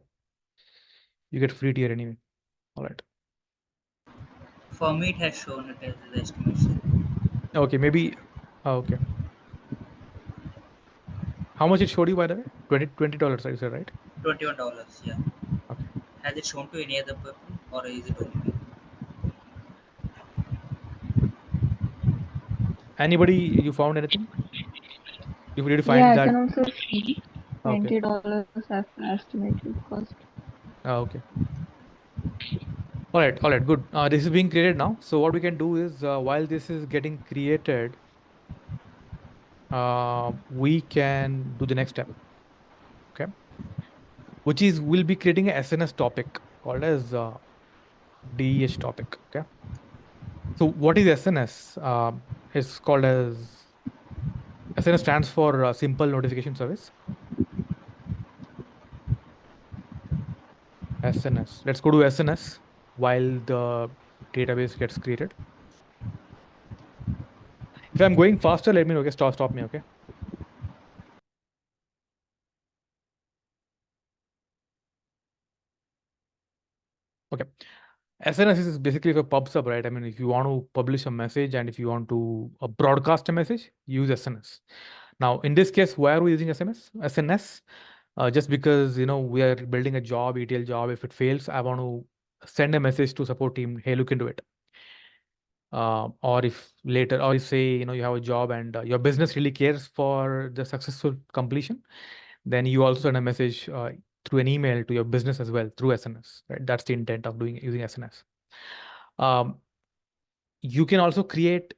You get free tier anyway. All right. For me, it has shown it as the estimation. Okay. Maybe. Okay. How much it showed you, by the way? $20, I said, right? $21, yeah. Okay. Has it shown to any other people or is it only me? Anybody, you found anything? Did you find Yeah, I that? can also see Okay. $20 as an estimated cost. Okay. All right, good. This is being created now. So what we can do is, while this is getting created, we can do the next step. Okay. Which is, we'll be creating a SNS topic called as DEH topic. Okay. So what is SNS? It's called as SNS stands for Simple Notification Service. SNS. Let's go to SNS while the database gets created. If I'm going faster, let me know. Okay, stop me. Okay. Okay. SNS is basically a pub sub, right? I mean, if you want to publish a message and if you want to broadcast a message, use SNS. Now, in this case, why are we using SNS? Just because, we are building a job, ETL job. If it fails, I want to send a message to support team, hey, look into it. Or if later, or you say, you have a job and your business really cares for the successful completion, then you also send a message through an email to your business as well through SNS, right? That's the intent of using SNS. You can also create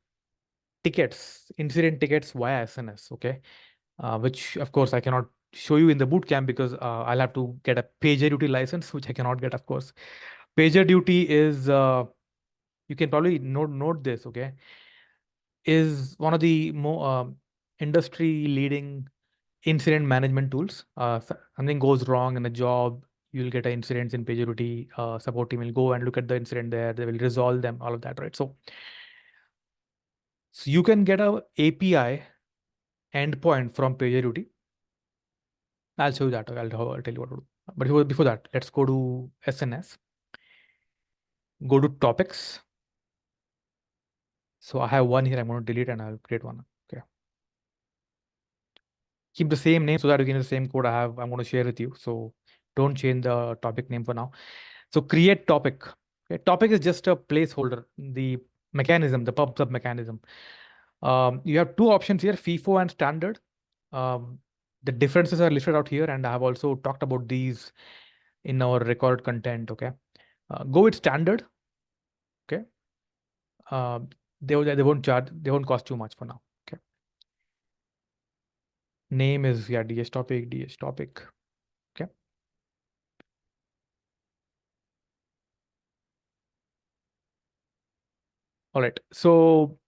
tickets, incident tickets via SNS, okay? Which of course I cannot show you in the bootcamp because I'll have to get a PagerDuty license, which I cannot get, of course. PagerDuty is, you can probably note this, okay, is one of the more industry leading incident management tools. Something goes wrong in a job, you'll get an incident in PagerDuty. Support team will go and look at the incident there. They will resolve them, all of that, right? So you can get a API endpoint from PagerDuty. I'll show you that. I'll tell you what to do. But before that, let's go to SNS. Go to topics. So I have one here. I'm going to delete and I'll create one. Okay. Keep the same name so that you can use the same code I'm going to share with you. So don't change the topic name for now. So create topic. Okay. Topic is just a placeholder. The mechanism, the pub sub mechanism. You have two options here, FIFO and standard. The differences are listed out here, and I have also talked about these in our recorded content. Okay. Go with standard. Okay. They won't charge, they won't cost too much for now. Okay. Name is DS topic. Okay. All right. So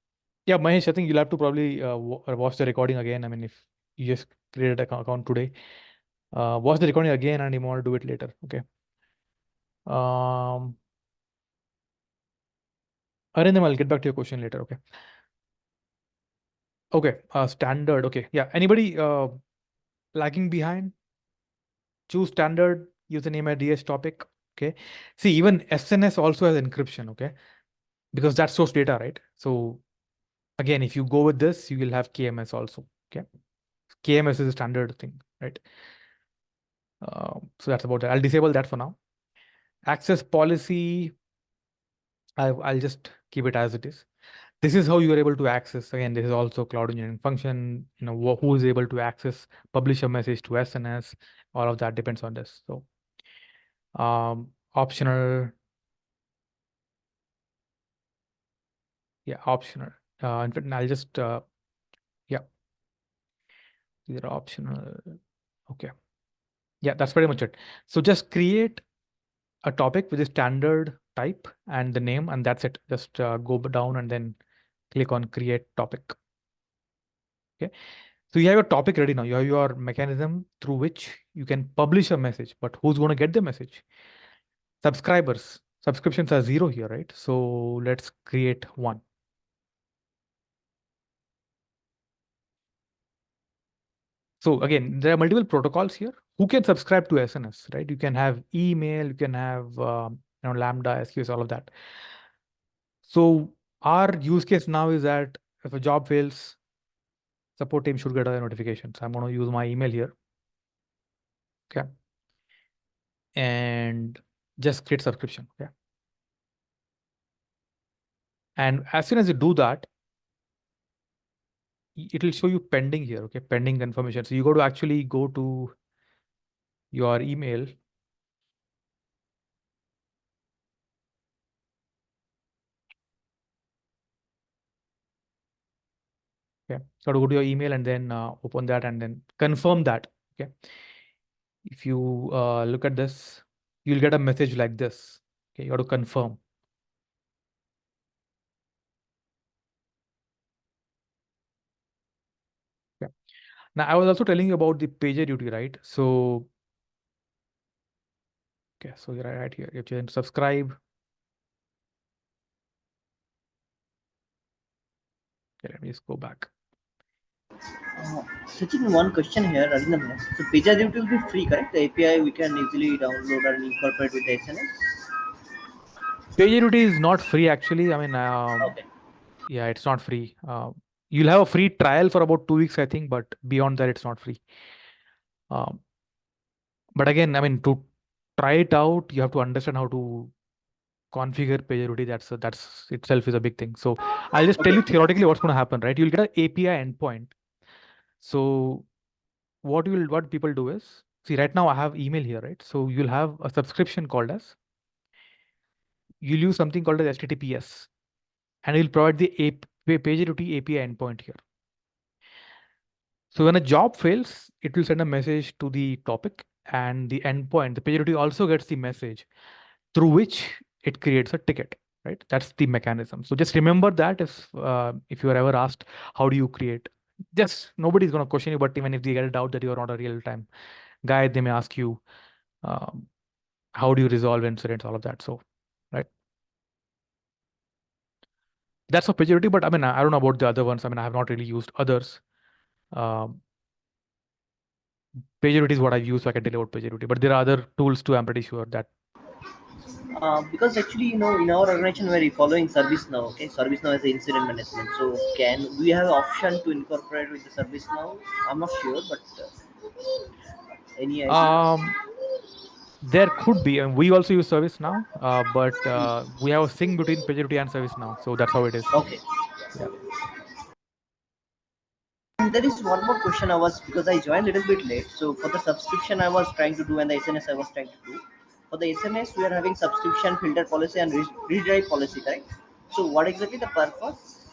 yeah, Mahesh, I think you'll have to probably watch the recording again. I mean, if you just created an account today, watch the recording again and you want to do it later. Okay. Arindam, I'll get back to your question later. Okay. Okay. Standard. Okay. Yeah. Anybody lagging behind? Choose standard username at DS topic. Okay. See, even SNS also has encryption. Okay. Because that's source data, right? So again, if you go with this, you will have KMS also. Okay. KMS is a standard thing, right? So that's about that. I'll disable that for now. Access policy, I'll just keep it as it is. This is how you are able to access. Again, this is also cloud engineering function. You know, who is able to access, publish a message to SNS. All of that depends on this. So optional. Yeah, optional. In fact, I'll just, yeah, these are optional. Okay. Yeah, that's pretty much it. So just create a topic with a standard type and the name, and that's it. Just go down and then click on create topic. Okay. So you have your topic ready now. You have your mechanism through which you can publish a message, but who's going to get the message? Subscribers. Subscriptions are 0 here, right? So let's create one. So again, there are multiple protocols here. Who can subscribe to SNS, right? You can have email, you can have lambda, SQS, all of that. So our use case now is that if a job fails, support team should get a notification. So I'm going to use my email here. Okay. And just create subscription. Okay. And as soon as you do that, it will show you pending here. Okay. Pending confirmation. So you got to actually go to your email. Okay. So to go to your email and then open that and then confirm that. Okay. If you look at this, you'll get a message like this. Okay. You got to confirm. Okay. Now I was also telling you about the PagerDuty, right? So, okay. So you're right here. You have to subscribe. Okay. Let me just go back. Sachin, one question here, Arindam here. So PagerDuty will be free, correct? The API we can easily download and incorporate with the SNS. PagerDuty is not free actually. I mean, Okay. yeah, it's not free. You'll have a free trial for about 2 weeks, I think, but beyond that, it's not free. But again, I mean, to try it out, you have to understand how to configure PagerDuty. That's itself is a big thing. So I'll just tell you theoretically what's going to happen, right? You'll get an API endpoint. So what people do is, see, right now I have email here, right? So you'll have a subscription called as, you'll use something called as HTTPS, and you'll provide the PagerDuty API endpoint here. So when a job fails, it will send a message to the topic, and the endpoint, the PagerDuty also gets the message through which it creates a ticket, right? That's the mechanism. So just remember that if you are ever asked, how do you create? Just nobody's going to question you, but even if they get a doubt that you are not a real-time guy, they may ask you, how do you resolve incidents, all of that. So, right. That's for PagerDuty, but I mean, I don't know about the other ones. I mean, I have not really used others. PagerDuty is what I've used, so I can tell you about PagerDuty. But there are other tools too, I'm pretty sure that. Because actually, in our organization, we're following ServiceNow. Okay, ServiceNow is incident management. So, do we have an option to incorporate with the ServiceNow? I'm not sure, but any idea? There could be, and we also use ServiceNow, but we have a sync between PagerDuty and ServiceNow, so that's how it is. Okay. Yeah. And there is one more question I was, because I joined a little bit late. So for the subscription I was trying to do and the SNS I was trying to do. For the SNS we are having subscription filter policy and redirect policy, correct? So what exactly the purpose?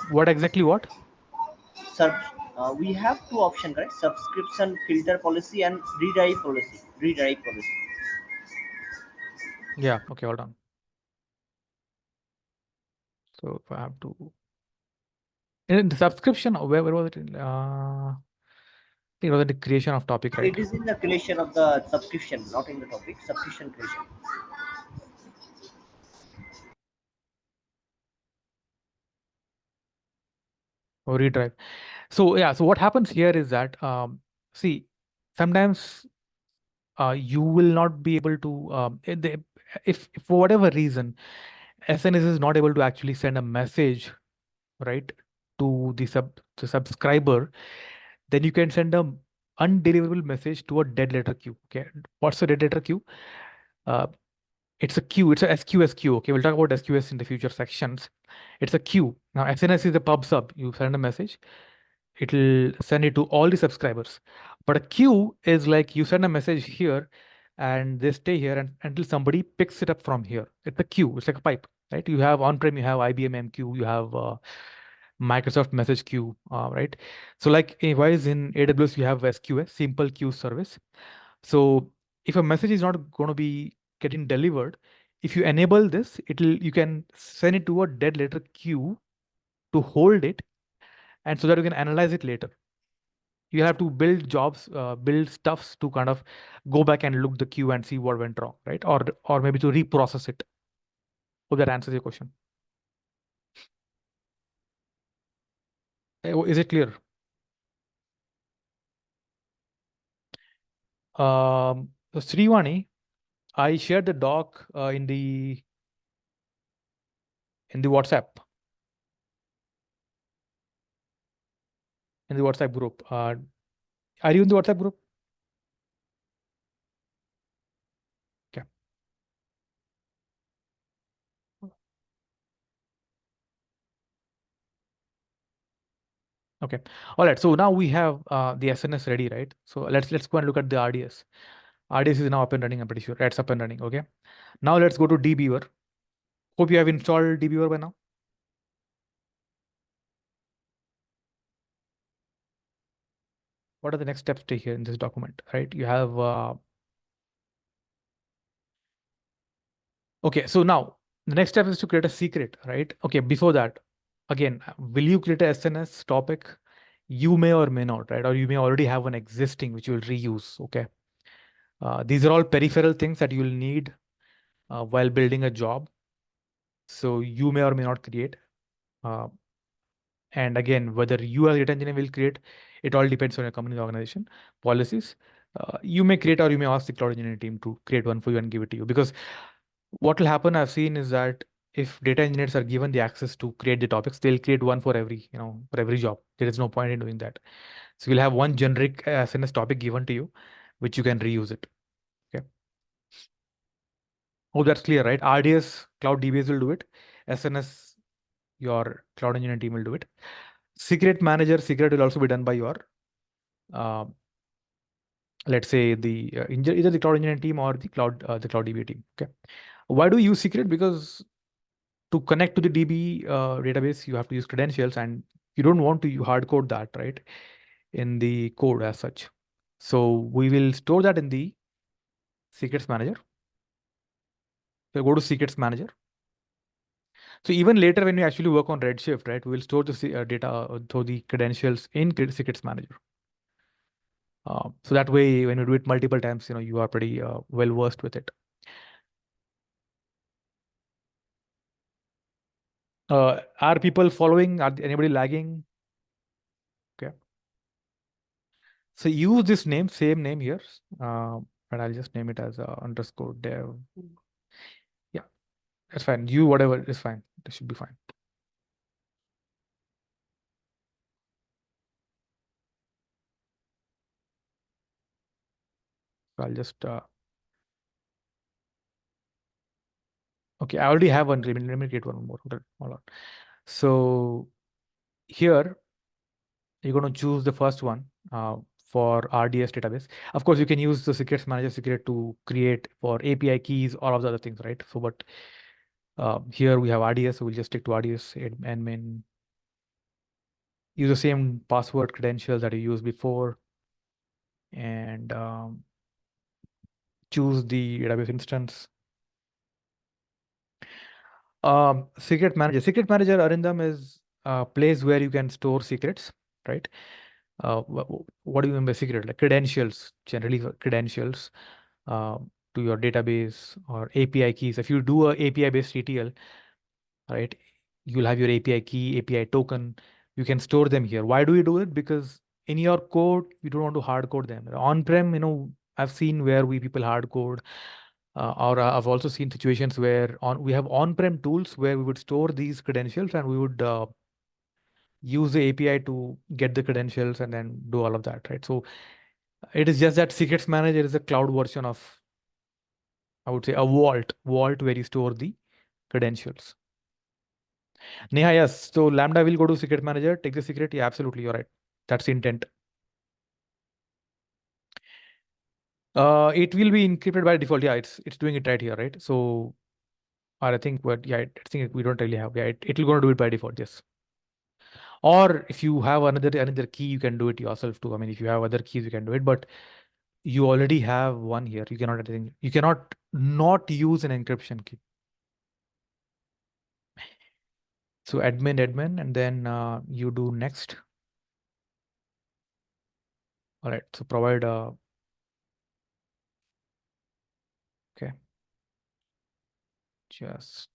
What exactly what? Sub, we have two options, correct? Subscription filter policy and redirect policy. Redirect policy. Yeah. Okay. Hold on. So if I have to, in the subscription, where was it? I think it was in the creation of topic, right? It is in the creation of the subscription, not in the topic. Subscription creation. Or redrive. So yeah. So what happens here is that see, sometimes you will not be able to if for whatever reason SNS is not able to actually send a message, right, to the subscriber, then you can send a undeliverable message to a dead letter queue. Okay, what's a dead letter queue? It's a queue. It's a SQS queue. Okay, we'll talk about SQS in the future sections. It's a queue. Now SNS is a pub sub. You send a message, it'll send it to all the subscribers. But a queue is like you send a message here and they stay here until somebody picks it up from here. It's a queue. It's like a pipe, right? You have on-prem, you have IBM MQ, you have Microsoft Message Queue, right? So like wise in AWS, you have SQS, Simple Queue Service. So if a message is not going to be getting delivered, if you enable this, you can send it to a dead letter queue to hold it, and so that you can analyze it later. You have to build jobs, build stuffs to kind of go back and look the queue and see what went wrong, right? Or maybe to reprocess it. Hope that answers your question. Is it clear? So Srivani, I shared the doc in the WhatsApp. In the WhatsApp group. Are you in the WhatsApp group? Okay. Okay. All right. So now we have the SNS ready, right? So let's go and look at the RDS. RDS is now up and running. I'm pretty sure it's up and running. Okay. Now let's go to dbeaver. Hope you have installed dbeaver by now. What are the next steps to here in this document, right? You have okay. So now the next step is to create a secret, right? Okay. Before that, again, will you create a SNS topic? You may or may not, right? Or you may already have one existing which you will reuse. Okay. These are all peripheral things that you'll need while building a job. So you may or may not create. And again, whether you as a data engineer will create, it all depends on your company's organization policies. You may create or you may ask the cloud engineering team to create one for you and give it to you. Because what will happen, I've seen, is that if data engineers are given the access to create the topics, they'll create one for every, for every job. There is no point in doing that. So you'll have one generic SNS topic given to you, which you can reuse it. Okay. Oh, that's clear, right? RDS Cloud DBAs will do it. SNS, your cloud engineering team will do it. Secret manager, secret will also be done by your, let's say the either the cloud engineering team or the cloud DBA team. Okay. Why do you use secret? Because to connect to the DB database, you have to use credentials, and you don't want to hard code that, right, in the code as such. So we will store that in the secrets manager. So go to secrets manager. So even later when we actually work on Redshift, right, we will store the data through the credentials in secrets manager. So that way, when you do it multiple times, you are pretty well versed with it. Are people following? Are anybody lagging? Okay. So use this name, same name here, and I'll just name it as underscore dev. Yeah, that's fine. You whatever is fine. This should be fine. So I'll just okay. I already have one. Let me create one more. Hold on. So here you're going to choose the first one for RDS database. Of course, you can use the secrets manager secret to create for API keys, all of the other things, right? So, but here we have RDS, so we'll just stick to RDS admin. Use the same password credentials that you used before, and choose the database instance. Secret manager, Arindam, is a place where you can store secrets, right? What do you mean by secret? Like credentials, generally credentials to your database or API keys. If you do a API based ETL, right, you'll have your API key, API token. You can store them here. Why do you do it? Because in your code, you don't want to hard code them. On-prem, I've seen where people hard code, or I've also seen situations where we have on-prem tools where we would store these credentials and we would use the API to get the credentials and then do all of that, right? So it is just that secrets manager is a cloud version of, I would say, a vault where you store the credentials. Neha, yes. So Lambda will go to secret manager, take the secret. Yeah, absolutely. You're right. That's the intent. It will be encrypted by default. Yeah, it's doing it right here, right? So, or I think I think we don't really have. Yeah, it will going to do it by default. Yes. Or if you have another key, you can do it yourself too. I mean, if you have other keys, you can do it. But you already have one here. You cannot not use an encryption key. So admin, and then you do next. All right. So provide okay. Just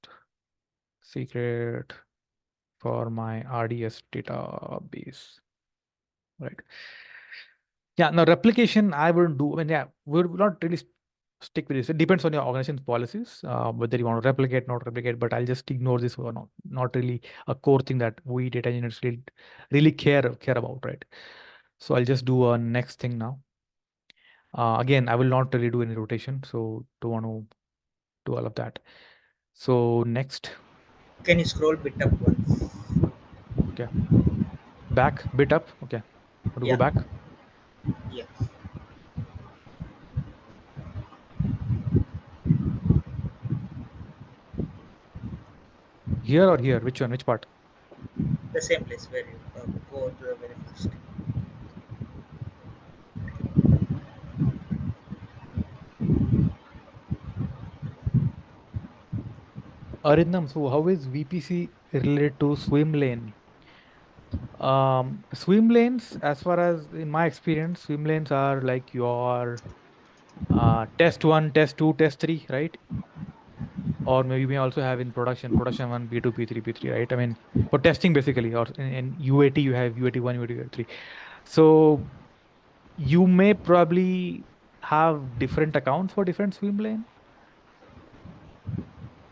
secret for my RDS database. Right. Yeah. Now replication, I wouldn't do. I mean, yeah, we will not really stick with this. It depends on your organization's policies, whether you want to replicate, not replicate. But I'll just ignore this or not. Not really a core thing that we data engineers really care about, right? So I'll just do a next thing now. Again, I will not really do any rotation, so don't want to do all of that. So next, Can you scroll bit up once? okay, back bit up. Okay, want to go Yeah. back. Yeah. Here or here? Which one? Which part? The same place where you go to the very first. Arindam, so how is VPC related to swim lane? Swim lanes, as far as in my experience, swim lanes are like your test one, test two, test three, right? Or maybe you may also have in production one, P2, P3, P3, right? I mean, for testing basically, or in UAT, you have UAT 1, UAT 3. So you may probably have different accounts for different swim lane,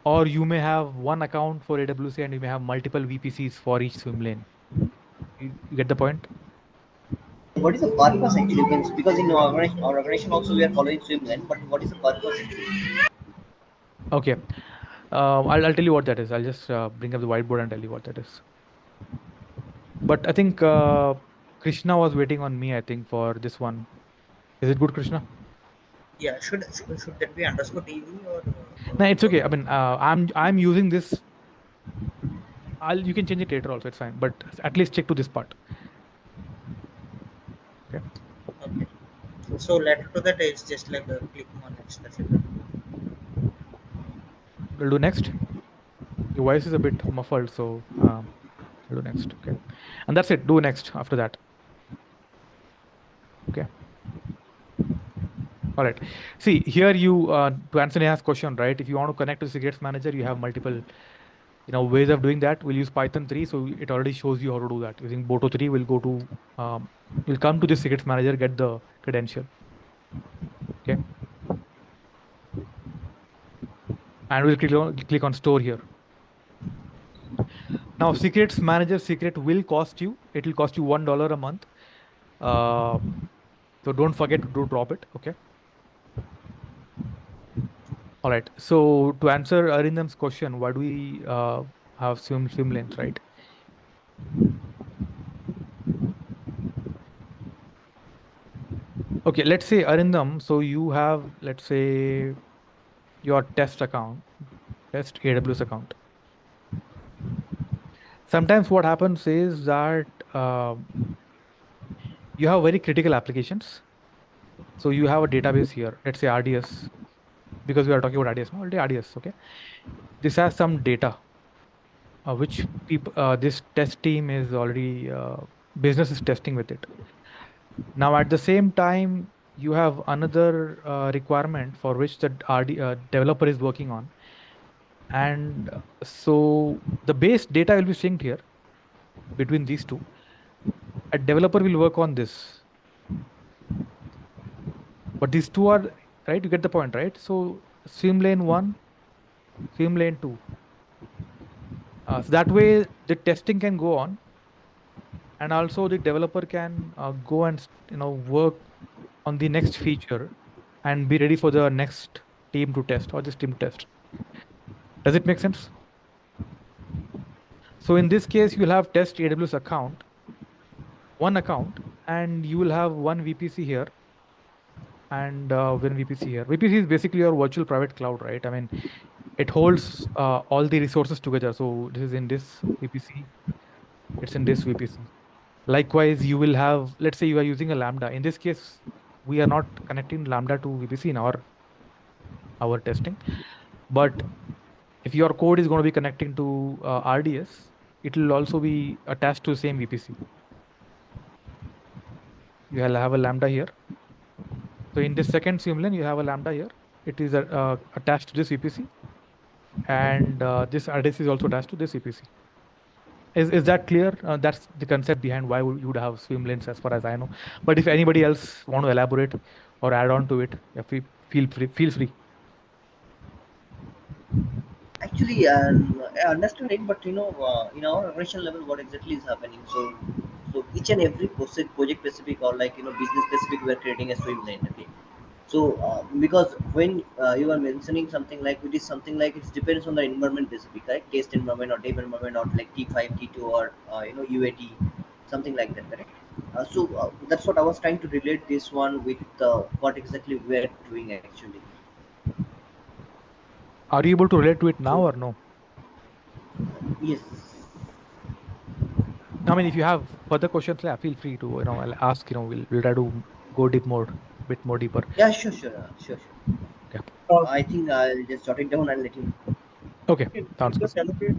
or you may have one account for AWC and you may have multiple VPCs for each swim lane. You get the point? What is the purpose actually? Because in our organization also we are following swimlane, but what is the purpose actually? Okay. I'll tell you what that is. I'll just bring up the whiteboard and tell you what that is. But I think Krishna was waiting on me, I think, for this one. Is it good, Krishna? Yeah. Should that be underscore TV or? No, it's What? okay. I mean, I'm using this. You can change it later also. It's fine. But at least check to this part. Okay. Okay. So later to that, it's just like clicking on next. That's it. We'll do next. Your voice is a bit muffled, so we'll do next. Okay, and that's it. Do next after that. Okay. All right. See here, you to answer Neha's question, right? If you want to connect to Secrets Manager, you have multiple ways of doing that. We'll use Python 3, so it already shows you how to do that. Using Boto 3, we'll come to the Secrets Manager, get the credential. Okay. And we'll click on store here. Now, Secrets Manager secret will cost you. It will cost you $1 a month. So don't forget to drop it. Okay. All right. So to answer Arindam's question, why do we have swim lanes, right? Okay. Let's say Arindam. So you have, let's say, your test account, test AWS account. Sometimes what happens is that you have very critical applications. So you have a database here. Let's say RDS, because we are talking about RDS now. Already RDS. Okay. This has some data, which people this test team is already business is testing with it. Now at the same time, you have another requirement for which the developer is working on, and so the base data will be synced here between these two. A developer will work on this, but these two are right. You get the point, right? So swim lane 1, swim lane 2. So that way the testing can go on, and also the developer can go and work on the next feature and be ready for the next team to test or this team to test. Does it make sense? So in this case, you'll have test AWS account, one account, and you will have one VPC here and one VPC here. VPC is basically your virtual private cloud, right? I mean, it holds all the resources together. So this is in this VPC. It's in this VPC. Likewise, you will have, let's say you are using a Lambda. In this case, we are not connecting Lambda to VPC in our testing. But if your code is going to be connecting to RDS, it will also be attached to the same VPC. You will have a Lambda here. So in this second symlane, you have a Lambda here. It is attached to this VPC. And this RDS is also attached to this VPC. Is that clear? That's the concept behind why you would have swim lanes, as far as I know. But if anybody else want to elaborate or add on to it, feel free. Actually, I understand it, but in our organization level, what exactly is happening? So each and every project specific or business specific, we are creating a swim lane. Okay. So because when you are mentioning something like it is something like it depends on the environment specific, right? Test environment or dev environment or like T5, T2 or UAT, something like that, correct? So that's what I was trying to relate this one with what exactly we are doing actually. Are you able to relate to it now So or no? yes. I mean, if you have further questions, yeah, feel free to I'll ask. We'll try to go bit more deeper. Yeah, sure. Yeah. I think I'll just jot it down and let him. Okay. Okay, Sounds good. just elaborate.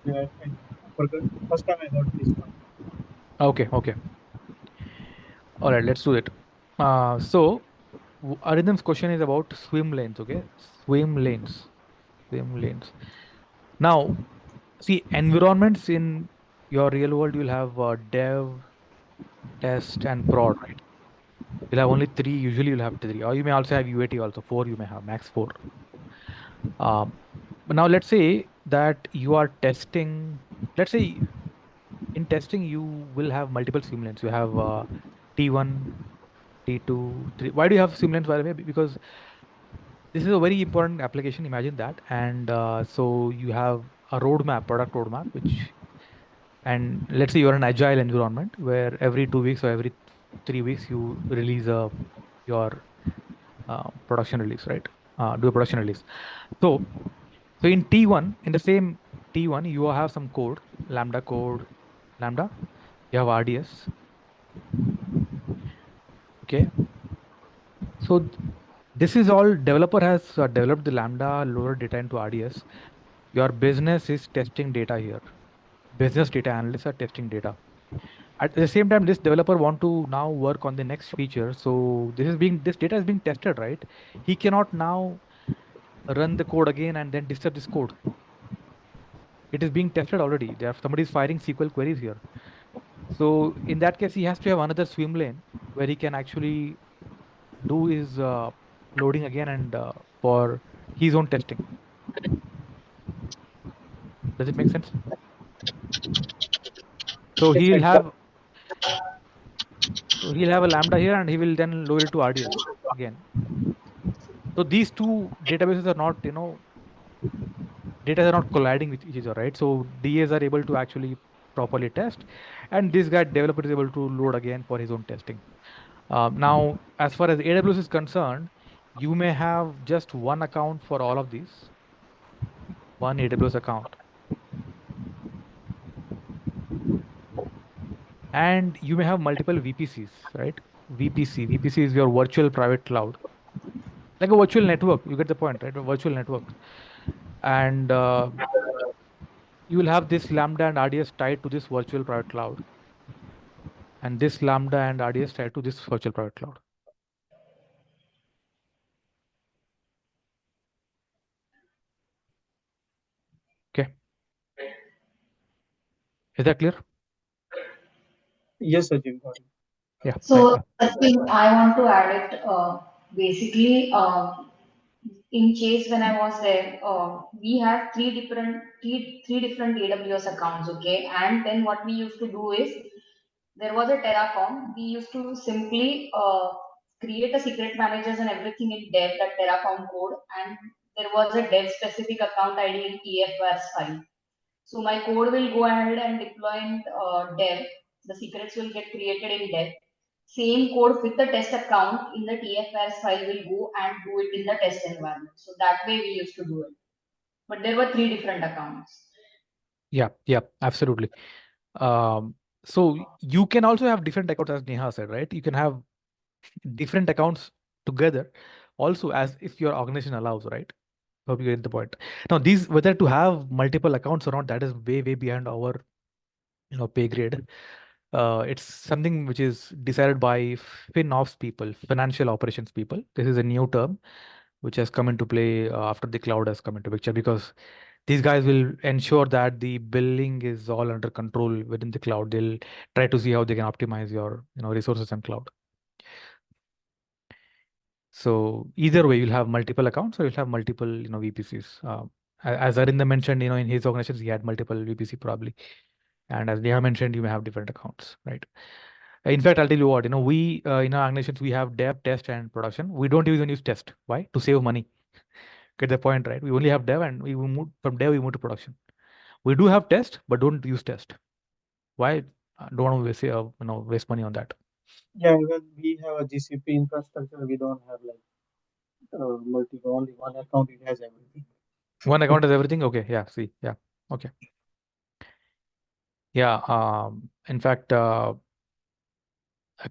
And forgot first time I heard this one. Okay. All right. Let's do it. So Arindam's question is about swim lanes. Okay. Swim lanes. Now, see, environments in your real world, you'll have dev, test, and prod, right? You'll have only three. Usually, you'll have three, or you may also have UAT. Also, four. You may have max four. But now, let's say that you are testing. Let's say in testing, you will have multiple swim lanes. You have T1, T2, 3. Why do you have swim lanes, by the way? Because this is a very important application. Imagine that, and so you have a roadmap, product roadmap, and let's say you're an agile environment where every 2 weeks or every 3 weeks you release your production release, right? Do a production release. So in T1, in the same T1, you have some code, Lambda. You have RDS. Okay. So This is all developer has developed the Lambda loader data into RDS. Your business is testing data here. Business data analysts are testing data. At the same time, this developer want to now work on the next feature. So this data is being tested, right? He cannot now run the code again and then disturb this code. It is being tested already. Somebody is firing SQL queries here. So in that case, he has to have another swim lane where he can actually do his loading again and for his own testing. Does it make sense? So Yes, he'll have a Lambda here and he will then load it to RDS again. So these two databases are not, data are not colliding with each other, right? So DAs are able to actually properly test, and this guy developer is able to load again for his own testing. Now, as far as AWS is concerned, you may have just one account for all of these, one AWS account. And you may have multiple VPCs, right? VPC is your virtual private cloud, like a virtual network. You get the point, right? A virtual network. And you will have this Lambda and RDS tied to this virtual private cloud. And this Lambda and RDS tied to this virtual private cloud. Okay. Is that clear? yes, Ajay, got it. Yeah. So I think I want to add it. Basically, in Chase when I was there, we had three different AWS accounts. Okay, and then what we used to do is there was a Terraform. We used to simply create a secret managers and everything in dev, that Terraform code, and there was a dev specific account ID in TFVARS file. So my code will go ahead and deploy in dev. The secrets will get created in dev. Same code with the test account in the TFVARS file will go and do it in the test environment. So that way we used to do it. But there were three different accounts. Yeah, absolutely. So you can also have different accounts, as Neha said, right? You can have different accounts together also, as if your organization allows, right? Hope you get the point. Now, whether to have multiple accounts or not, that is way beyond our pay grade. It's something which is decided by FinOps people, financial operations people. This is a new term which has come into play after the cloud has come into picture, because these guys will ensure that the billing is all under control within the cloud. They'll try to see how they can optimize your resources and cloud. So either way, you'll have multiple accounts or you'll have multiple VPCs. As Arinda mentioned, in his organizations, he had multiple VPC probably. And as Neha mentioned, you may have different accounts, right? In fact, I'll tell you what, we in our organizations, we have dev, test, and production. We don't even use test. Why? To save money. Get the point, right? We only have dev, and we move from dev, we move to production. We do have test, but don't use test. Why? Don't want to waste money on that. Yeah, when we have a GCP infrastructure, we don't have like multiple, only one account, it has everything. One account has everything? Okay, yeah, see, yeah, okay. Yeah, in fact, a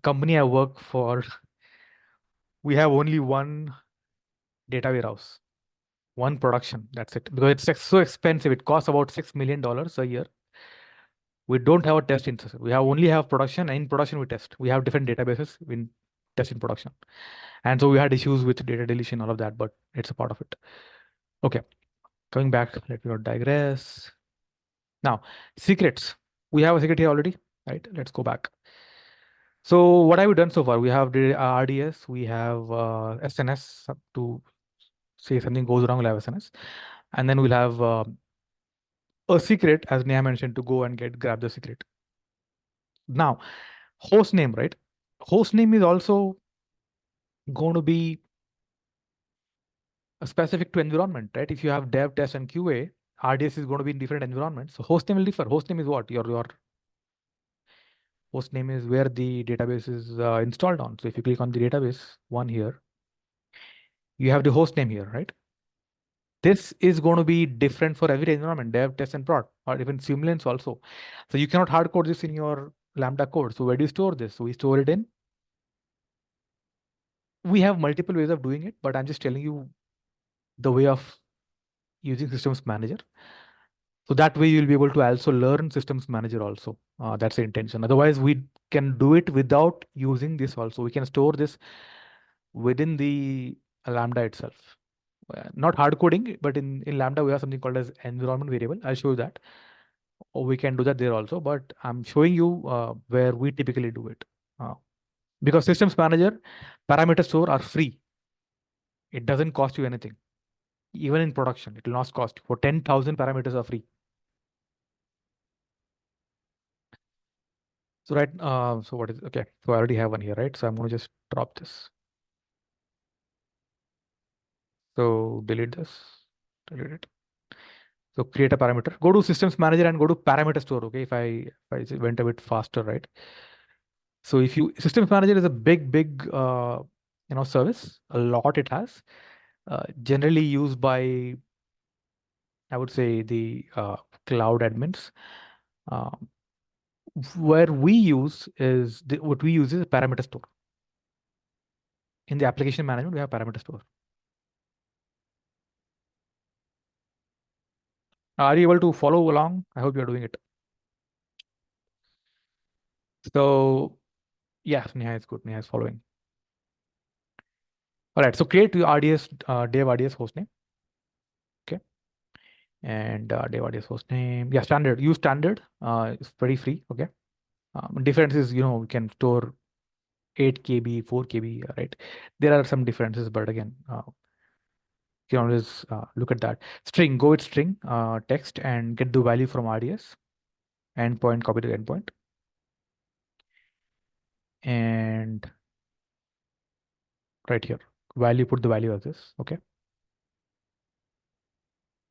company I work for, we have only one data warehouse, one production, that's it. Because it's so expensive, it costs about $6 million a year. We don't have a test infrastructure. We only have production, and in production we test. We have different databases in test in production. And so we had issues with data deletion, all of that, but it's a part of it. Okay, coming back, let me not digress. Now, secrets. We have a secret here already, right? Let's go back. So what have we done so far? We have the RDS, we have SNS to say something goes wrong, we'll have SNS. And then we'll have a secret, as Neha mentioned, to go and grab the secret. Now, host name, right? Host name is also going to be specific to environment, right? If you have dev, test, and QA, RDS is going to be in different environments. So host name will differ. Host name is what? Your host name is where the database is installed on. So if you click on the database one here, you have the host name here, right? This is going to be different for every environment, dev, test, and prod, or even simulants also. So you cannot hard code this in your Lambda code. So where do you store this? So we store it in We have multiple ways of doing it, but I'm just telling you the way of using systems manager. So that way you'll be able to also learn systems manager also. That's the intention. Otherwise, we can do it without using this also. We can store this within the Lambda itself. Not hard coding, but in Lambda, we have something called as environment variable. I'll show you that. Or we can do that there also, but I'm showing you where we typically do it. Because systems manager parameter store are free. It doesn't cost you anything. Even in production, it will not cost you. For 10,000 parameters are free. So right, so what is, okay, so I already have one here, right? So I'm going to just drop this. So delete this, delete it. So create a parameter, go to systems manager and go to parameter store. Okay, if I went a bit faster, right? So if you, systems manager is a big service, a lot it has, generally used by, I would say, the cloud admins. Where we use is what we use is a parameter store. In the application management, we have parameter store. Are you able to follow along? I hope you're doing it. So yes, Neha is good. Neha is following. All right. So create your RDS, dev RDS hostname. Okay. And dev RDS hostname. Yeah, standard. Use standard. It's pretty free. Okay. Difference is, we can store 8 KB, 4 KB, right? There are some differences, but again, you can always look at that. String, go with string text and get the value from RDS. Endpoint, copy the endpoint. And right here, value, put the value as this. Okay.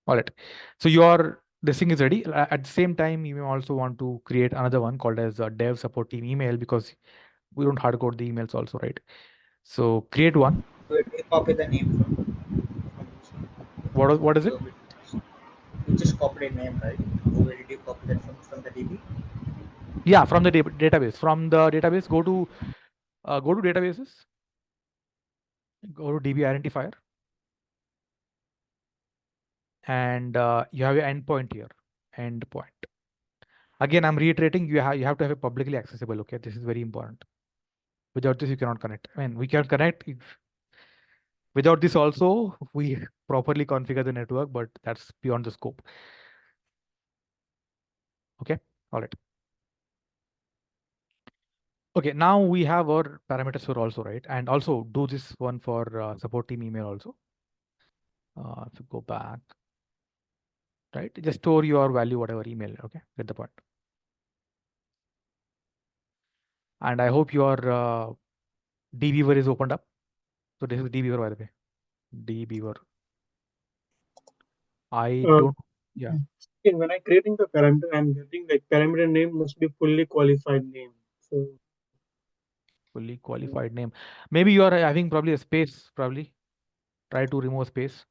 All right. So this thing is ready. At the same time, you may also want to create another one called as a dev support team email, because we don't hard code the emails also, right? So create one. Where do you copy the name from this one? What is it? You just copied a name, right? Where did you copy that from the DB? Yeah, from the database. From the database, go to databases. Go to DB identifier. And you have your endpoint here. Endpoint. Again, I'm reiterating, you have to have it publicly accessible. Okay, this is very important. Without this, you cannot connect. I mean, we can connect. Without this also, we properly configure the network, but that's beyond the scope. Okay, all right. Okay, now we have our parameters for also, right? And also do this one for support team email also. If you go back, right? Just store your value, whatever email. Okay, get the point. And I hope your dbeaver is opened up. So this is dbeaver, by the way. dbeaver. I don't. Yeah. When I creating the parameter, I'm getting like parameter name must be fully qualified name. So Fully qualified name. Maybe you are having probably a space. Probably try to remove space.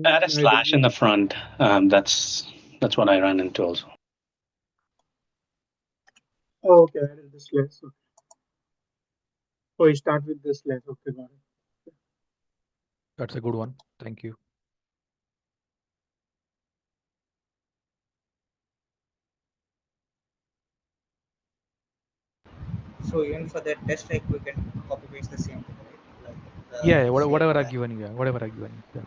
Add a slash in the front. That's what I ran into also. Oh, okay, I added the slash. Okay. Oh, you start with the slash. Okay, got it. That's a good one. Thank you. So even for that test, like we can copy paste the same thing, right? Like Yeah, same whatever I've line. given you. Yeah, whatever I've given you. Yeah.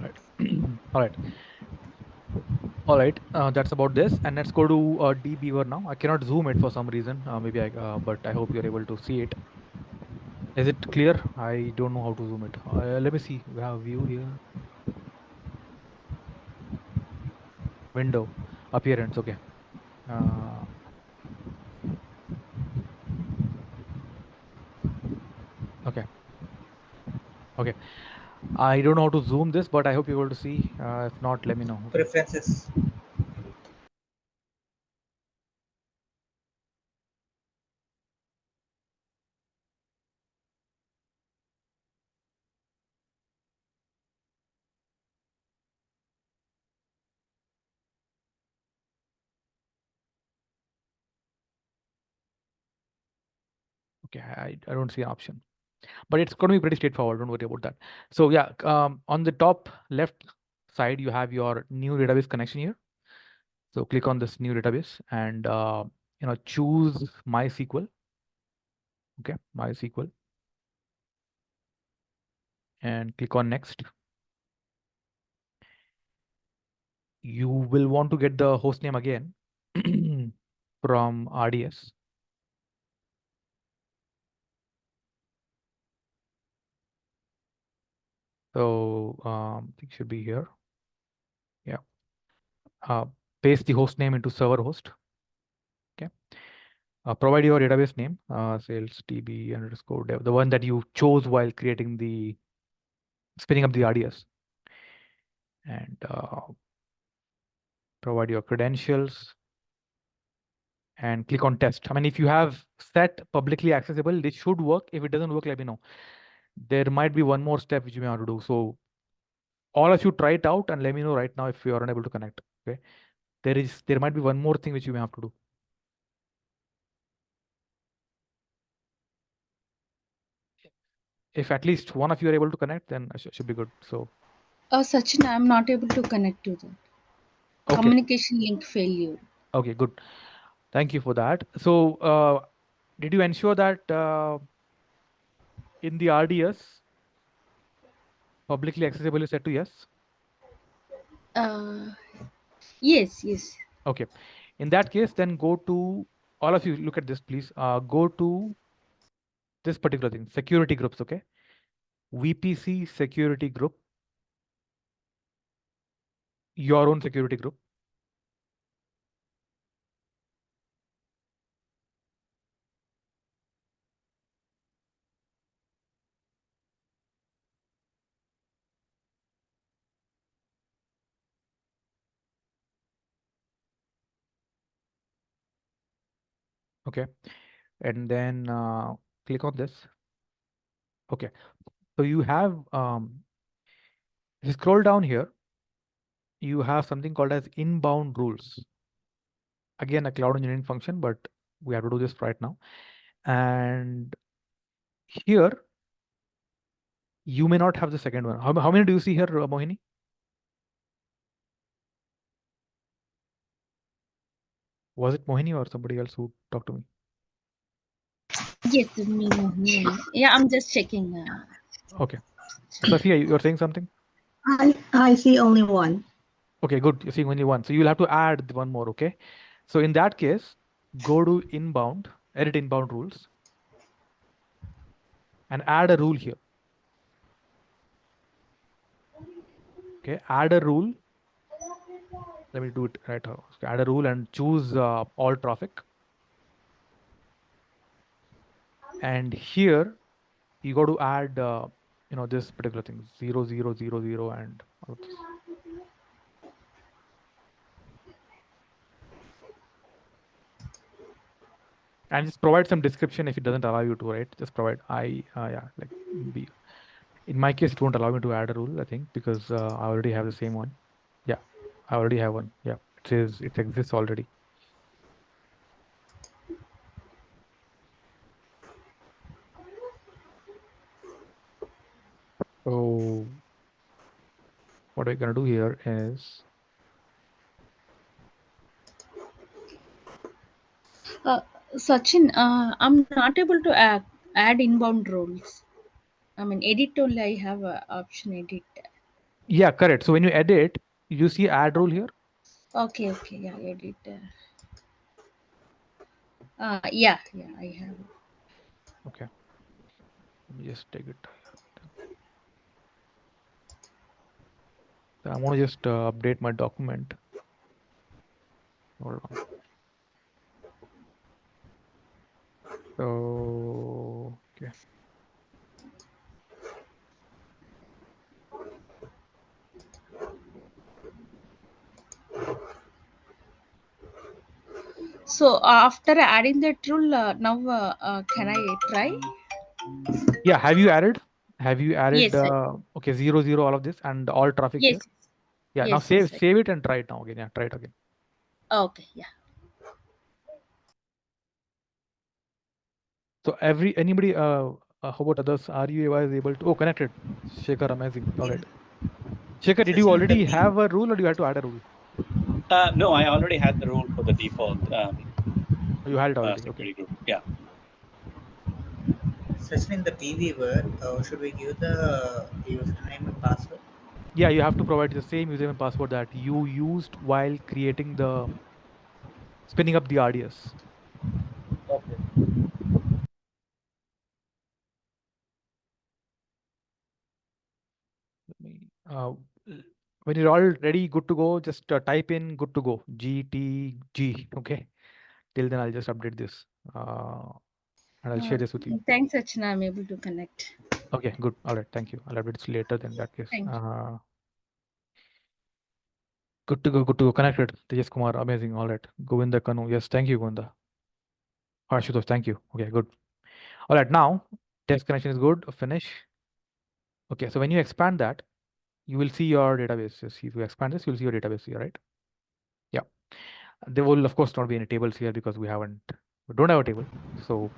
Right. All right. All right. That's about this. And let's go to dbeaver now. I cannot zoom it for some reason. Maybe but I hope you're able to see it. Is it clear? I don't know how to zoom it. Let me see. We have view here. Window. Appearance. Okay. Okay. Okay. I don't know how to zoom this, but I hope you're able to see. If not, let me know. Okay. Preferences. Okay, I don't see an option, but it's going to be pretty straightforward. Don't worry about that. So yeah, on the top left side, you have your new database connection here. So click on this new database and choose MySQL. Okay, MySQL, and click on next. You will want to get the host name again from RDS. So I think it should be here. Yeah. Paste the host name into server host. Okay. Provide your database name, sales db underscore dev, the one that you chose while creating the spinning up the RDS, and provide your credentials and click on test. I mean, if you have set publicly accessible, this should work. If it doesn't work, let me know. There might be one more step which you may have to do. So all of you try it out and let me know right now if you are unable to connect. Okay. There might be one more thing which you may have to do. If at least one of you are able to connect, then it should be good. So Sachin, I'm not able to connect to that. okay. Communication link failure. Okay, good. Thank you for that. So did you ensure that in the RDS publicly accessible is set to yes? Yes, yes. Okay. In that case, then go to, all of you look at this, please. Go to this particular thing, security groups, okay? VPC security group, your own security group. Okay. And then click on this. Okay. So you have, if you scroll down here, you have something called as inbound rules. Again, a cloud engineering function, but we have to do this right now. And here, you may not have the second one. How many do you see here, Mohini? Was it Mohini or somebody else who talked to me? Yes, me. Yeah, I'm just checking. Okay. Sophia, you're saying something? I see only one. Okay, good. You're seeing only one. So you'll have to add one more, okay? So in that case, go to inbound, edit inbound rules, and add a rule here. Okay, add a rule. Let me do it right now. Okay, add a rule and choose all traffic. And here you got to add, this particular thing, 0000 and all of this. And just provide some description if it doesn't allow you to, right? Just provide B. In my case, it won't allow me to add a rule, I think, because I already have the same one. Yeah, I already have one. Yeah, it exists already. So what we're gonna do here is Sachin, I'm not able to add inbound roles. I mean, edit only. I have a option edit. yeah, correct. So when you edit, you see add rule here. Okay, yeah, edit. Yeah, I have. Okay, let me just take it. So I want to just update my document. Hold on. So okay. So after adding that rule, now can I try? Yeah, have you added? Yes, Okay, 00 all of this and all traffic yes, here. Yeah, now yes, save it and try it now again. Yeah, try it again. Okay, yeah. So anybody, how about others? Are you guys able to? Oh, connected. Shekhar, amazing. All right. Shekhar, did you Sachin, already the have a rule or do you have to add a rule? No, I already had the rule for the default You had it already. Okay. security group. Yeah. Sachin, in the PV word, should we give the username and password? Yeah, you have to provide the same username and password that you used while creating spinning up the RDS. Okay. Let me, when you're all ready, good to go, just type in good to go, GTG. Okay. Till then, I'll just update this and I'll share this with you. Thanks, Sachin. I'm able to connect. Okay, good. All right. Thank you. I'll update this later in that case. Thank you. Good to go. Good to go. Connected. Tejas Kumar. Amazing. All right. Govinda Kanu. Yes. Thank you, Govinda. Ashutosh. Thank you. Okay, good. All right. Now, test connection is good. Finish. Okay. So when you expand that, you will see your database. If you expand this, you'll see your database here, right? Yeah. There will, of course, not be any tables here because we don't have a table. So,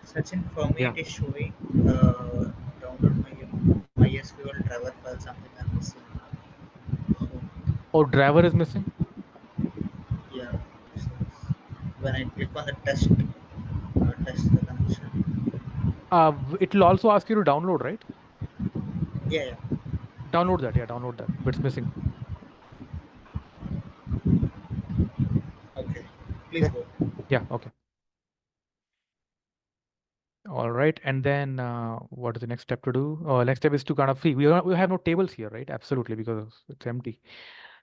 Sachin, for me yeah. it is showing download my MySQL driver file, something I'm missing. So, Oh, driver is missing. yeah. So when I click on the test the connection. It will also ask you to download, right? Yeah, yeah. Download that. Yeah, download that. But it's missing. Okay. Please Okay. go. Yeah. Okay. All right. And then what is the next step to do? Next step is to kind of see. We have no tables here, right? Absolutely, because it's empty.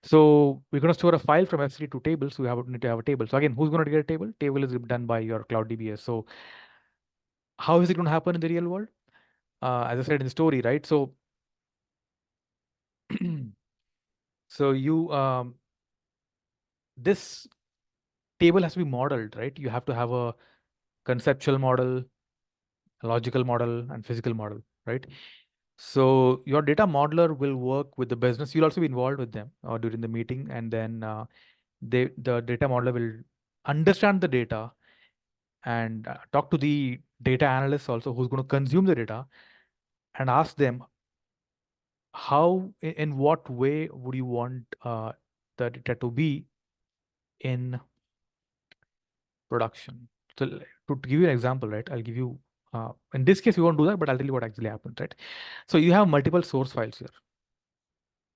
So we're going to store a file from S3 to tables. So we need to have a table. So again, who's going to get a table? Table is done by your Cloud DBS. So how is it going to happen in the real world? As I said in the story, right? So, so this table has to be modeled, right? You have to have a conceptual model, a logical model, and physical model, right? So your data modeler will work with the business. You'll also be involved with them during the meeting, and then the data modeler will understand the data and talk to the data analyst also, who's going to consume the data, and ask them how, in what way would you want the data to be in production. So to give you an example, right? I'll give you. In this case, we won't do that, but I'll tell you what actually happened, right? So you have multiple source files here.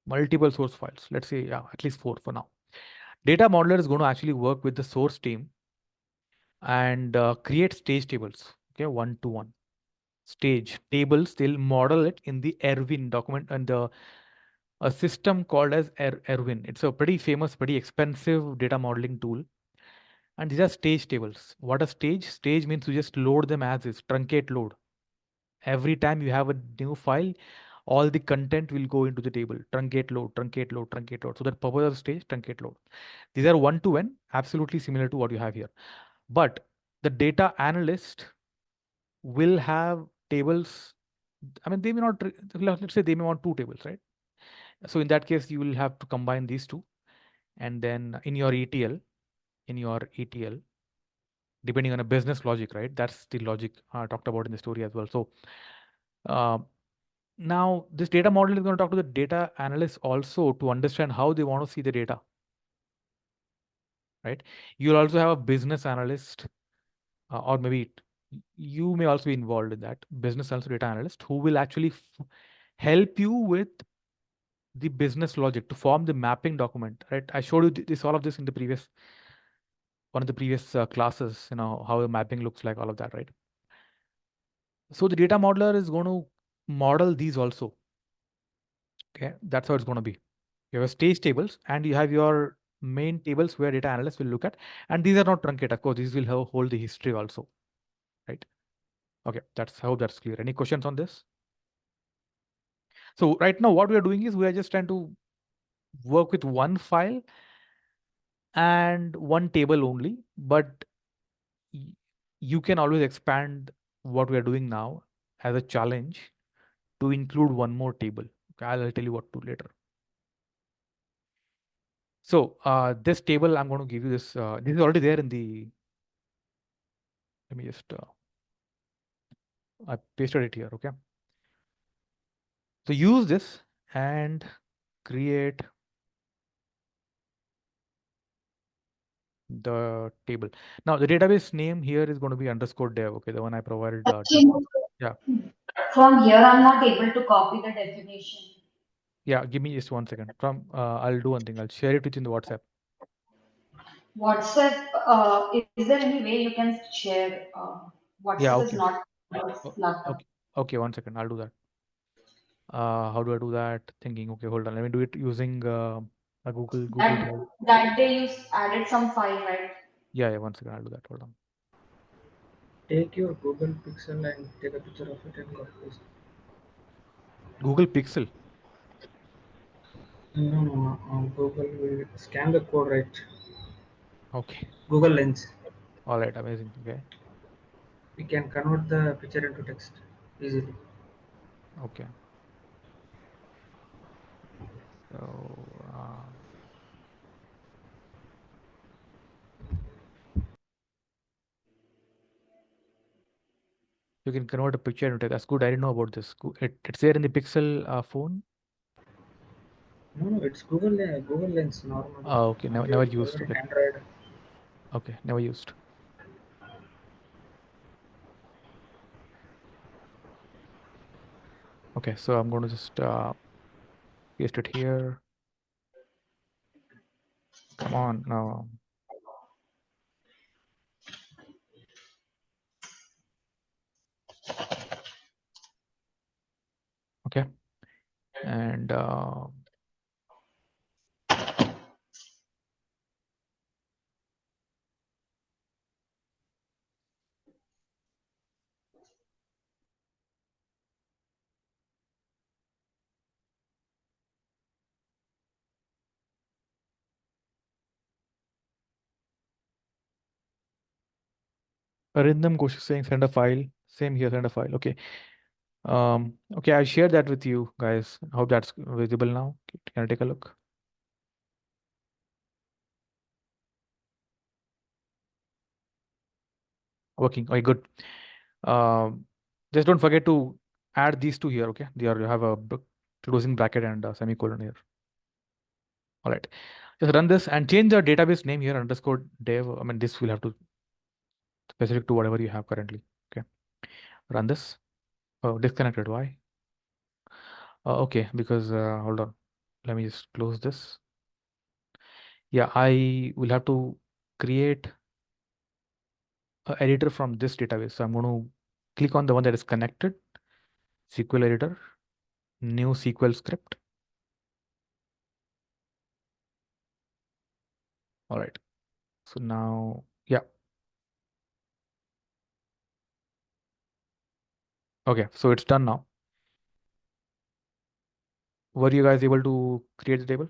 Multiple source files. Let's say, yeah, at least 4 for now. Data modeler is going to actually work with the source team and create stage tables. Okay, 1 to 1 stage tables. They'll model it in the Erwin document and a system called as Erwin. It's a pretty famous, pretty expensive data modeling tool. And these are stage tables. What a stage? Stage means you just load them as is, truncate load. Every time you have a new file, all the content will go into the table. Truncate load, truncate load, truncate load. So that purpose of stage, truncate load. These are 1 to 1, absolutely similar to what you have here. But the data analyst will have tables. I mean, they may not, let's say they may want 2 tables, right? So in that case, you will have to combine these 2. And then in your ETL, depending on a business logic, right? That's the logic talked about in the story as well. So uh, now this data model is going to talk to the data analyst also to understand how they want to see the data, right? You'll also have a business analyst or maybe you may also be involved in that business also data analyst who will actually help you with the business logic to form the mapping document, right? I showed you all of this in the previous one of the previous classes, how the mapping looks like, all of that, right? So the data modeler is going to model these also. Okay, that's how it's going to be. You have stage tables and you have your main tables where data analysts will look at, and these are not truncated. Of course, these will hold the history also, right? Okay, that's how that's clear. Any questions on this? So right now, what we are doing is we are just trying to work with one file and one table only, but you can always expand what we are doing now as a challenge to include one more table. Okay, I'll tell you what to later. So this table, I'm going to give you this. This is already there in the. Let me just. I pasted it here. Okay. So use this and create the table. Now the database name here is going to be _dev. Okay, the one I provided. Yeah. From here, I'm not able to copy the definition. Yeah, give me just 1 second. I'll do one thing. I'll share it within the WhatsApp. WhatsApp, is there any way you can share? WhatsApp Yeah, is okay. not laptop. Okay, 1 second. I'll do that. How do I do that? Thinking. Okay, hold on. Let me do it using a Google Drive. That day you added some file, right? Yeah, 1 second. I'll do that. Hold on. Take your Google Pixel and take a picture of it and copy paste. Google Pixel. No, Google will scan the code, right? Okay. Google Lens. All right. Amazing. Okay. We can convert the picture into text easily. Okay. So you can convert a picture into text. That's good. I didn't know about this. It's there in the Pixel phone. No, it's Google Lens normally. Okay. Never used. Okay. Android. Okay. Never used. Okay. So I'm going to just paste it here. Come on now. Okay. And Arindam Kosh is saying send a file. Same here, send a file. Okay. Okay, I shared that with you guys. Hope that's visible now. Can I take a look? Working. Okay, good. Just don't forget to add these two here. Okay, you have a closing bracket and a semicolon here. All right. Just run this and change the database name here _dev. I mean, this will have to specific to whatever you have currently. Okay. Run this. Oh, disconnected. Why? Okay, because hold on. Let me just close this. Yeah, I will have to create an editor from this database. So I'm going to click on the one that is connected, SQL editor, new SQL script. All right. So now, yeah. Okay, so it's done now. Were you guys able to create the table?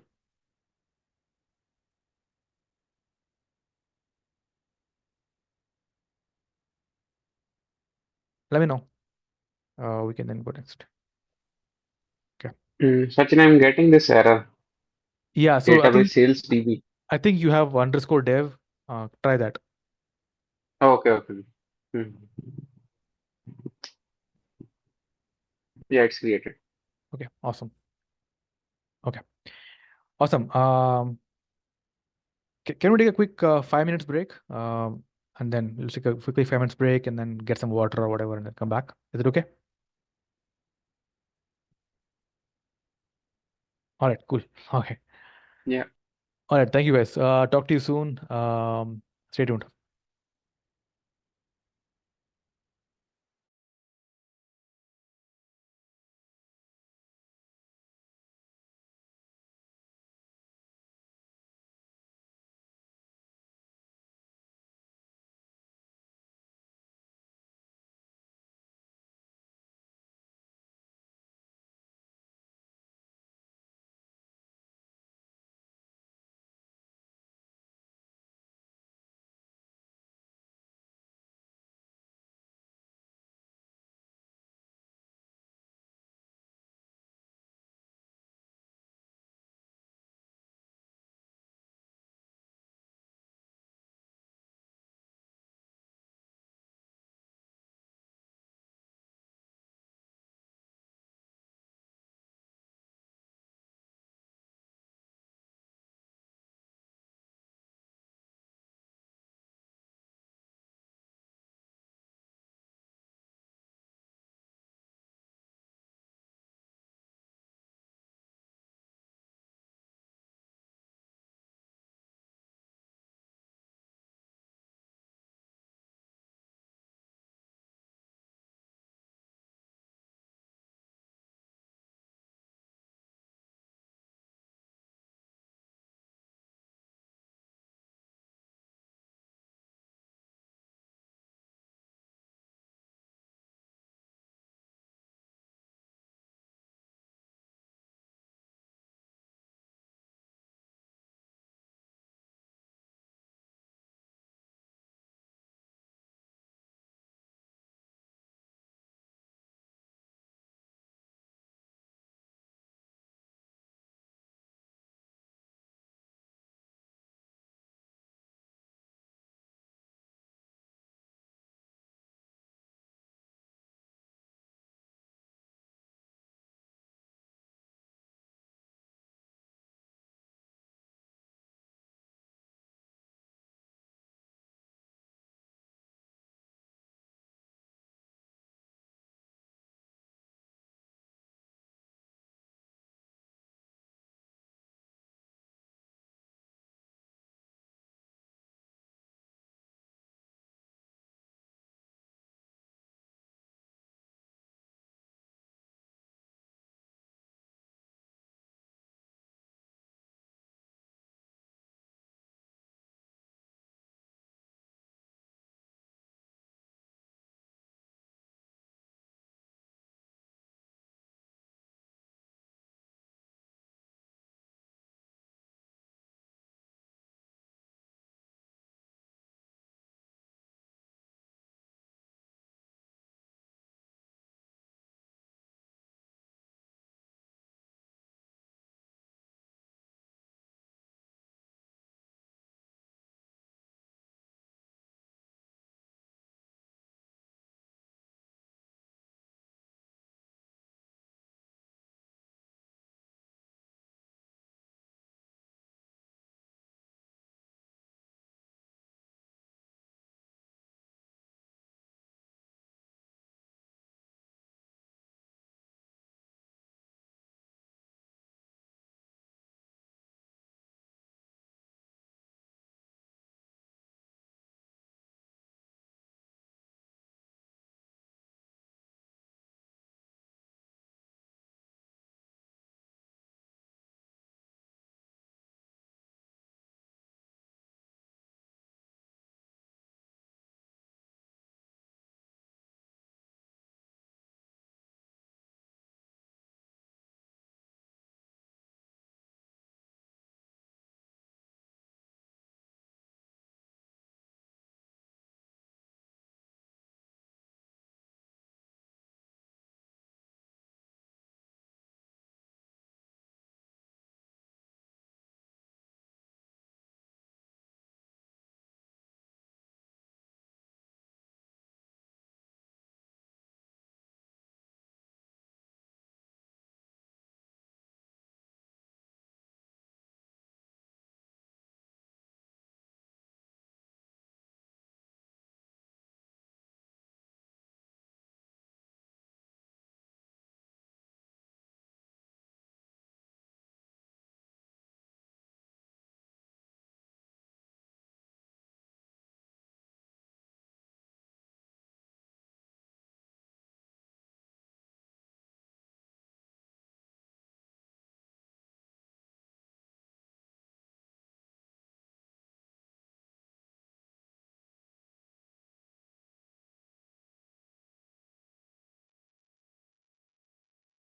Let me know. We can then go next. Okay. Sachin, I'm getting this error. Yeah, so Database sales DB. I think you have _dev. Try that. Okay. Yeah, it's created. Okay, awesome. Okay, awesome. Can we take a quick 5 minutes break? And then we'll take a quickly 5 minutes break and then get some water or whatever and then come back. Is it okay? All right, cool. Okay. Yeah. All right, thank you guys. Talk to you soon. Stay tuned.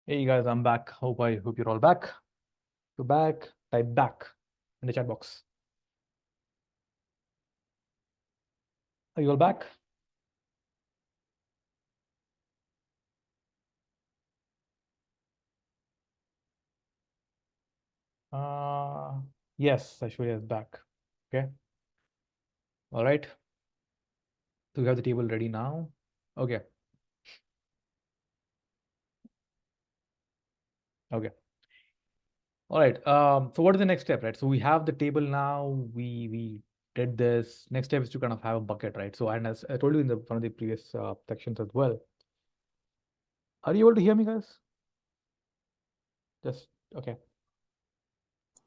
Hey guys, I'm back. I hope you're all back. So back, type back in the chat box. Are you all back? Yes, Aishwarya is back. Okay. All right. So we have the table ready now. Okay. Okay. All right. So what is the next step, right? So we have the table now. We did this. Next step is to kind of have a bucket, right? So, and as I told you in one of the previous sections as well. Are you able to hear me, guys? Just okay.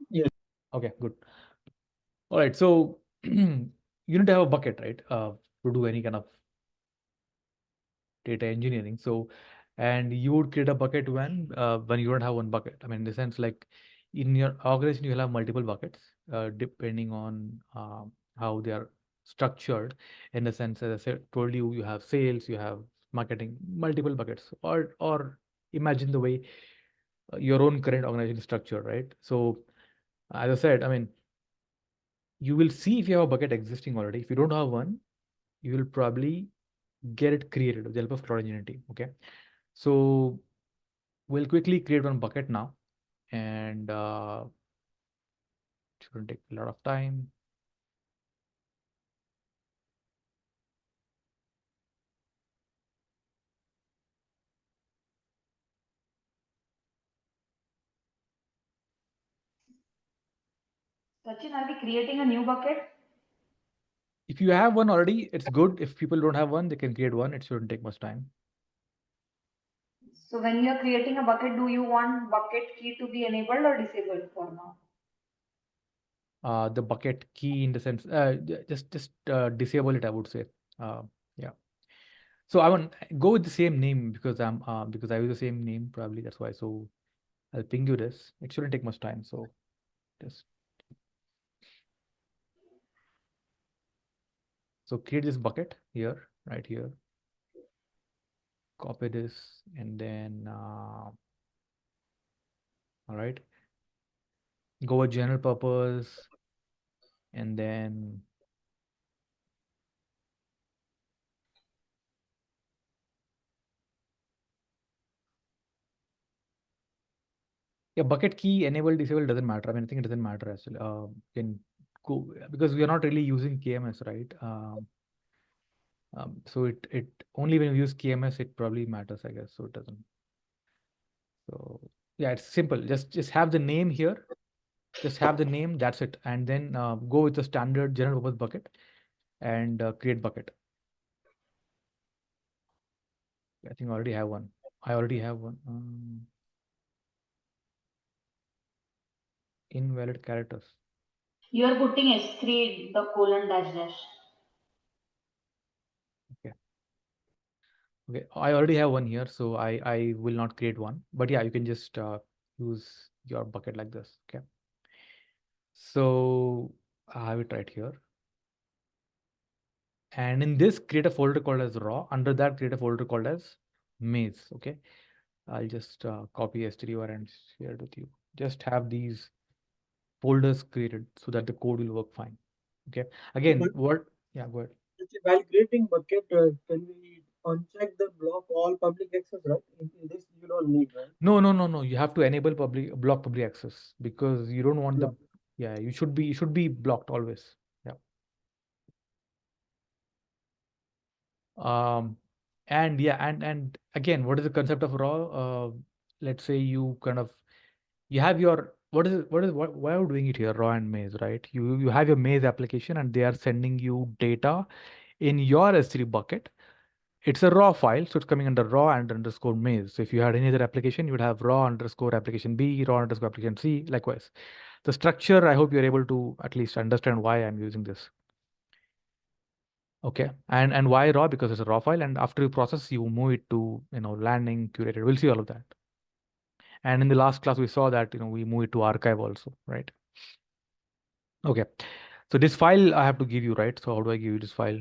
Yes. Okay, good. All right. So you need to have a bucket, right? To do any kind of data engineering. So, and you would create a bucket when you don't have one bucket. I mean, in the sense like in your organization, you'll have multiple buckets, depending on how they are structured. In the sense, as I said, told you, you have sales, you have marketing, multiple buckets, or imagine the way your own current organization is structured, right? So, as I said, I mean, you will see if you have a bucket existing already. If you don't have one, you will probably get it created with the help of cloud engineering team. Okay. So we'll quickly create one bucket now, and it's going to take a lot of time. Sachin, are we creating a new bucket? If you have one already, it's good. If people don't have one, they can create one. It shouldn't take much time. So when you're creating a bucket, do you want bucket key to be enabled or disabled for now? The bucket key in the sense, just disable it, I would say. Yeah. So I want go with the same name because because I use the same name probably. That's why. So I'll ping you this. It shouldn't take much time. So just create this bucket here, right here. Copy this and then all right. Go with general purpose and then yeah, bucket key enable disable doesn't matter. I mean, I think it doesn't matter actually. Can go because we are not really using KMS, right? So it only when you use KMS it probably matters, I guess. So it doesn't. So yeah, it's simple. Just have the name here. Just have the name. That's it. And then go with the standard general purpose bucket and create bucket. I think I already have one. I already have one. Invalid characters. You are putting S3 the colon dash dash. Okay. Okay. I already have one here, so I will not create one. But yeah, you can just use your bucket like this. Okay. So I have it right here. And in this, create a folder called as raw. Under that, create a folder called as maze. Okay. I'll just copy S3 and share it with you. Just have these folders created so that the code will work fine. Okay. Again, yeah, go ahead. While creating bucket, can we uncheck the block all public access, right? In this, you don't need, right? No. You have to enable block public access because you don't want yeah, you should be blocked always. Yeah. And yeah, and again, what is the concept of raw? Let's say you kind of you have your why are we doing it here, raw and maze, right? You have your maze application and they are sending you data in your S3 bucket. It's a raw file, so it's coming under raw and underscore maze. So if you had any other application, you would have raw underscore application B, raw underscore application C, likewise. The structure, I hope you're able to at least understand why I'm using this. Okay, and why raw? Because it's a raw file, and after you process, you move it to landing, curated. We'll see all of that. And in the last class, we saw that we move it to archive also, right? Okay, so this file I have to give you, right? So how do I give you this file?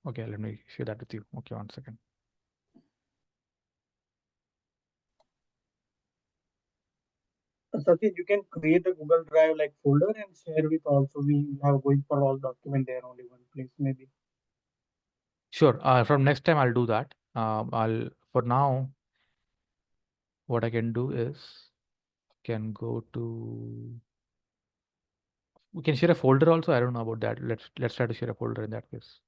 Okay, let me share that with you. Okay, 1 second. Sachin, you can create a Google Drive like folder and share with also. We have going for all document there only one place maybe. Sure. From next time I'll do that. For now, what I can do is can go to. We can share a folder also. I don't know about that. Let's try to share a folder in that case.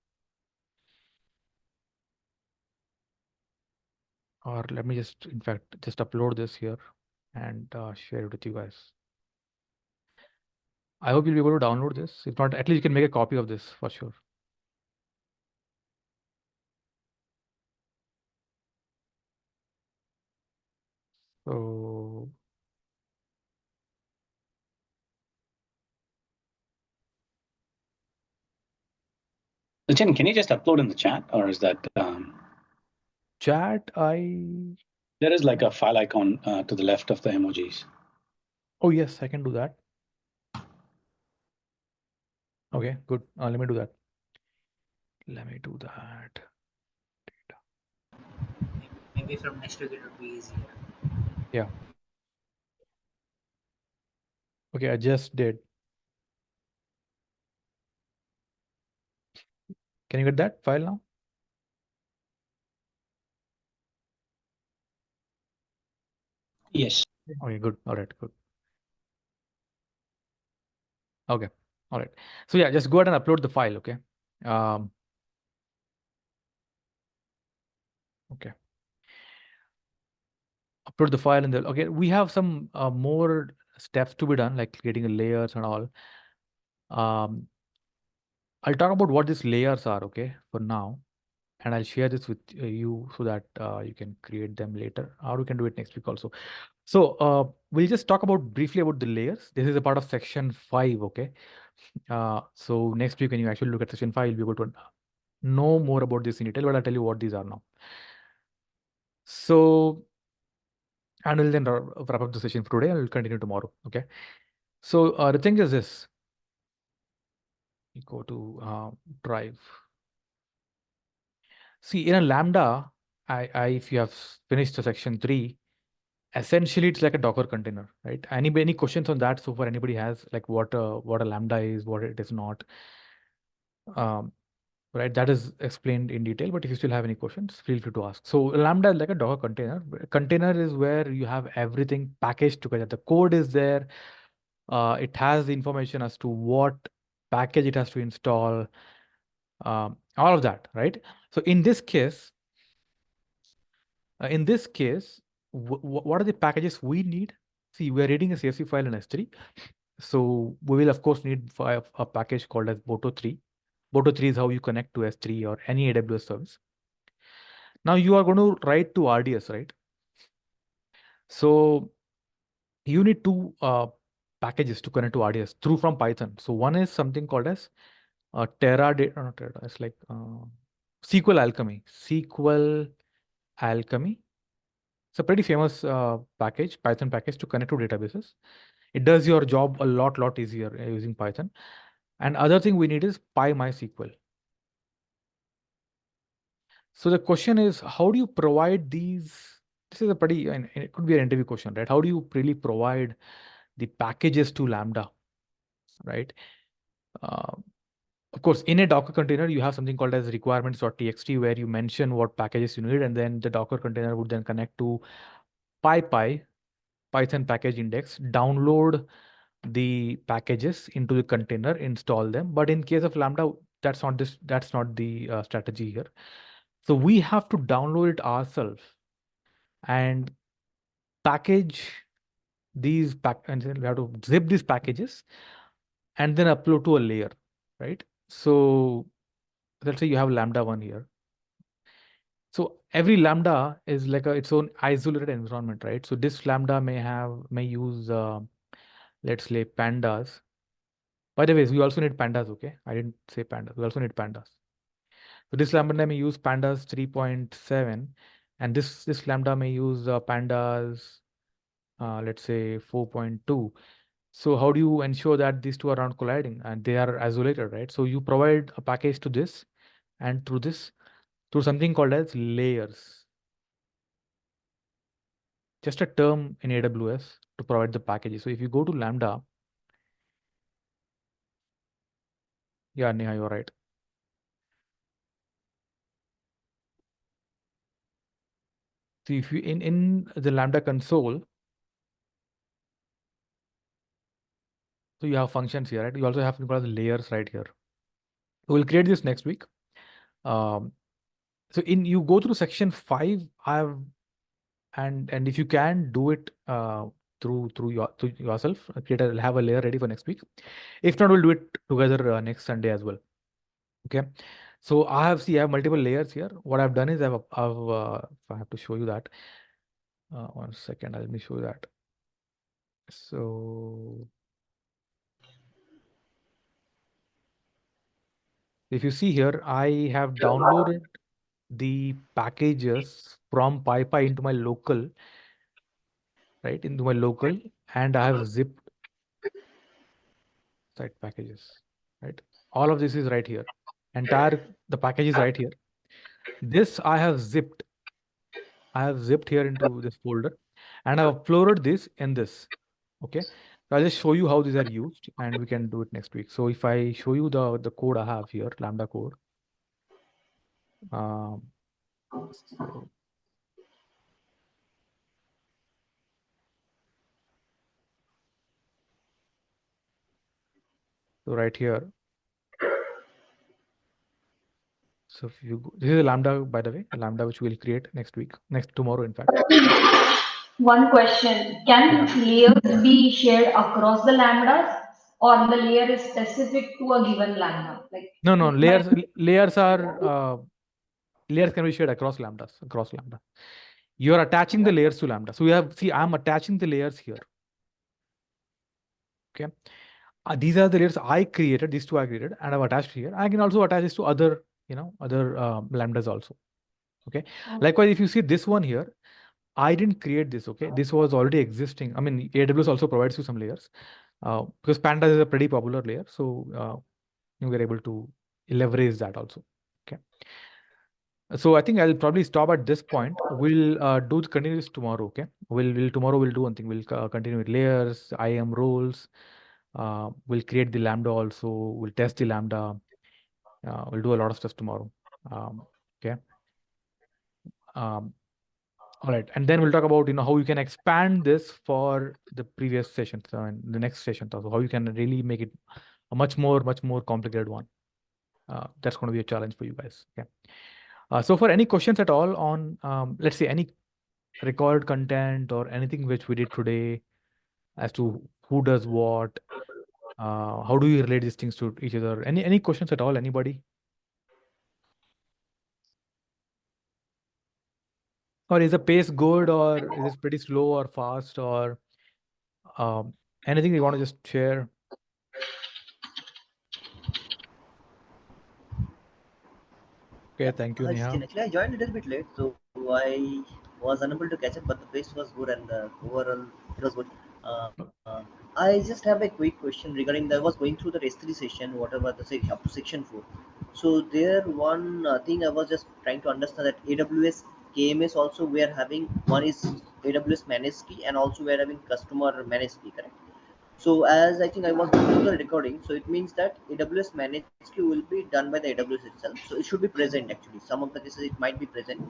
Or let me just, in fact, just upload this here and share it with you guys. I hope you'll be able to download this. If not, at least you can make a copy of this for sure. So Sachin, can you just upload in the chat, or is that chat? There is like a file icon to the left of the emojis. Oh yes, I can do that. Okay, good. Let me do that. Let me do that. Maybe from next week it would be easier. Yeah. Okay, I just did. Can you get that file now? Yes. Okay, good. All right, good. Okay, all right. So yeah, just go ahead and upload the file. Okay. Okay. Upload the file and okay. We have some more steps to be done, like creating the layers and all. I'll talk about what these layers are. Okay, for now, and I'll share this with you so that you can create them later, or we can do it next week also. So we'll just talk about briefly about the layers. This is a part of section 5. Okay. So next week when you actually look at section 5, you'll be able to know more about this in detail, but I'll tell you what these are now. So, and we'll then wrap up the session for today and we'll continue tomorrow. Okay. So the thing is this. You go to Drive. See, in a Lambda, if you have finished the section 3, essentially it's like a Docker container, right? Any questions on that? So far, anybody has like what a Lambda is, what it is not, right? That is explained in detail. But if you still have any questions, feel free to ask. So Lambda is like a Docker container. A container is where you have everything packaged together. The code is there. It has the information as to what package it has to install, all of that, right? So in this case, what are the packages we need? See, we're reading a CSV file in S3. So we will, of course, need a package called as Boto3. Boto3 is how you connect to S3 or any AWS service. Now you are going to write to RDS, right? So you need two packages to connect to RDS through from Python. So one is something called as Teradata, not Teradata, it's like SQL Alchemy. SQL Alchemy. It's a pretty famous package, Python package to connect to databases. It does your job a lot easier using Python. And other thing we need is PyMySQL. So the question is, how do you provide these? This is a pretty, and it could be an interview question, right? How do you really provide the packages to Lambda, right? Of course, in a Docker container, you have something called as requirements.txt where you mention what packages you need, and then the Docker container would then connect to PyPy, Python package index, download the packages into the container, install them. But in case of Lambda, that's not the strategy here. So we have to download it ourselves and package these and then we have to zip these packages and then upload to a layer, right? So let's say you have Lambda 1 here. So every Lambda is like its own isolated environment, right? So this Lambda may use let's say pandas. By the way, we also need pandas, okay? I didn't say pandas. We also need pandas. So this Lambda may use pandas 3.7 and this Lambda may use pandas, let's say 4.2. So how do you ensure that these two are not colliding and they are isolated, right? So you provide a package to this and through something called as layers. just a term in AWS to provide the packages. So if you go to Lambda, yeah, Neha, you're right. So if you in the Lambda console, so you have functions here, right? You also have the layers right here. So we'll create this next week. So you go through section 5, and if you can do it through yourself, have a layer ready for next week. If not, we'll do it together next Sunday as well. Okay. So I have multiple layers here. What I've done is if I have to show you that. 1 second, let me show you that. So if you see here, I have downloaded the packages from PyPy into my local, right? Into my local, and I have zipped site packages, right? All of this is right here. The package is right here. This I have zipped. I have zipped here into this folder, and I've uploaded this in this. Okay. So I'll just show you how these are used, and we can do it next week. So if I show you the code I have here, Lambda code. So right here. So if you go, this is a Lambda, by the way, a Lambda which we'll create tomorrow, in fact. One question, can layers be shared across the lambdas or the layer is specific to a given lambda? Like No, it might layers can be shared across lambda. You're attaching the layers to lambda. So I'm attaching the layers here. Okay. These are the layers I created, these two I created, and I've attached here. I can also attach this to other lambdas also. Okay. Likewise, if you see this one here, I didn't create this. Okay. This was already existing. I mean, AWS also provides you some layers because Pandas is a pretty popular layer. So we're able to leverage that also. Okay. So I think I'll probably stop at this point. We'll continue this tomorrow. Okay. Tomorrow we'll do one thing. We'll continue with layers, IAM roles. We'll create the Lambda also. We'll test the Lambda. We'll do a lot of stuff tomorrow. Okay. All right. And then we'll talk about how you can expand this for the previous sessions and the next session also. How you can really make it a much more complicated one. That's going to be a challenge for you guys. Okay. So for any questions at all on, let's say, any recorded content or anything which we did today as to who does what, how do you relate these things to each other? Any questions at all? Anybody? Or is the pace good, or is it pretty slow or fast, or anything you want to just share? Okay, thank you, Neha. Actually, I joined a little bit late, so I was unable to catch up, but the pace was good and overall it was good. I just have a quick question regarding I was going through the S3 session, whatever up to section 4. So there one thing I was just trying to understand that AWS KMS also we are having one is AWS managed key and also we are having customer managed key, correct? So as I think I was going through the recording, so it means that AWS managed queue will be done by the AWS itself. So it should be present actually. Some of the cases it might be present.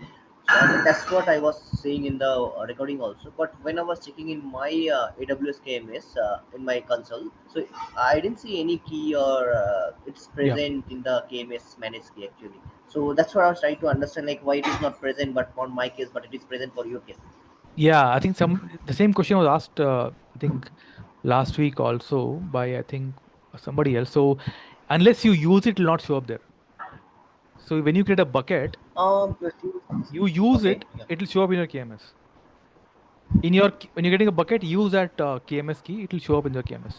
So that's what I was saying in the recording also. But when I was checking in my AWS KMS in my console, so I didn't see any key or it's present in the KMS managed key actually. So that's what I was trying to understand, like why it is not present, but on my case, but it is present for your case. Yeah, I think the same question was asked, I think last week also by, I think, somebody else. So unless you use it, it will not show up there. So when you create a bucket, you use okay, it, it will show up in your KMS. When you're getting a bucket, use that KMS key, it will show up in your KMS.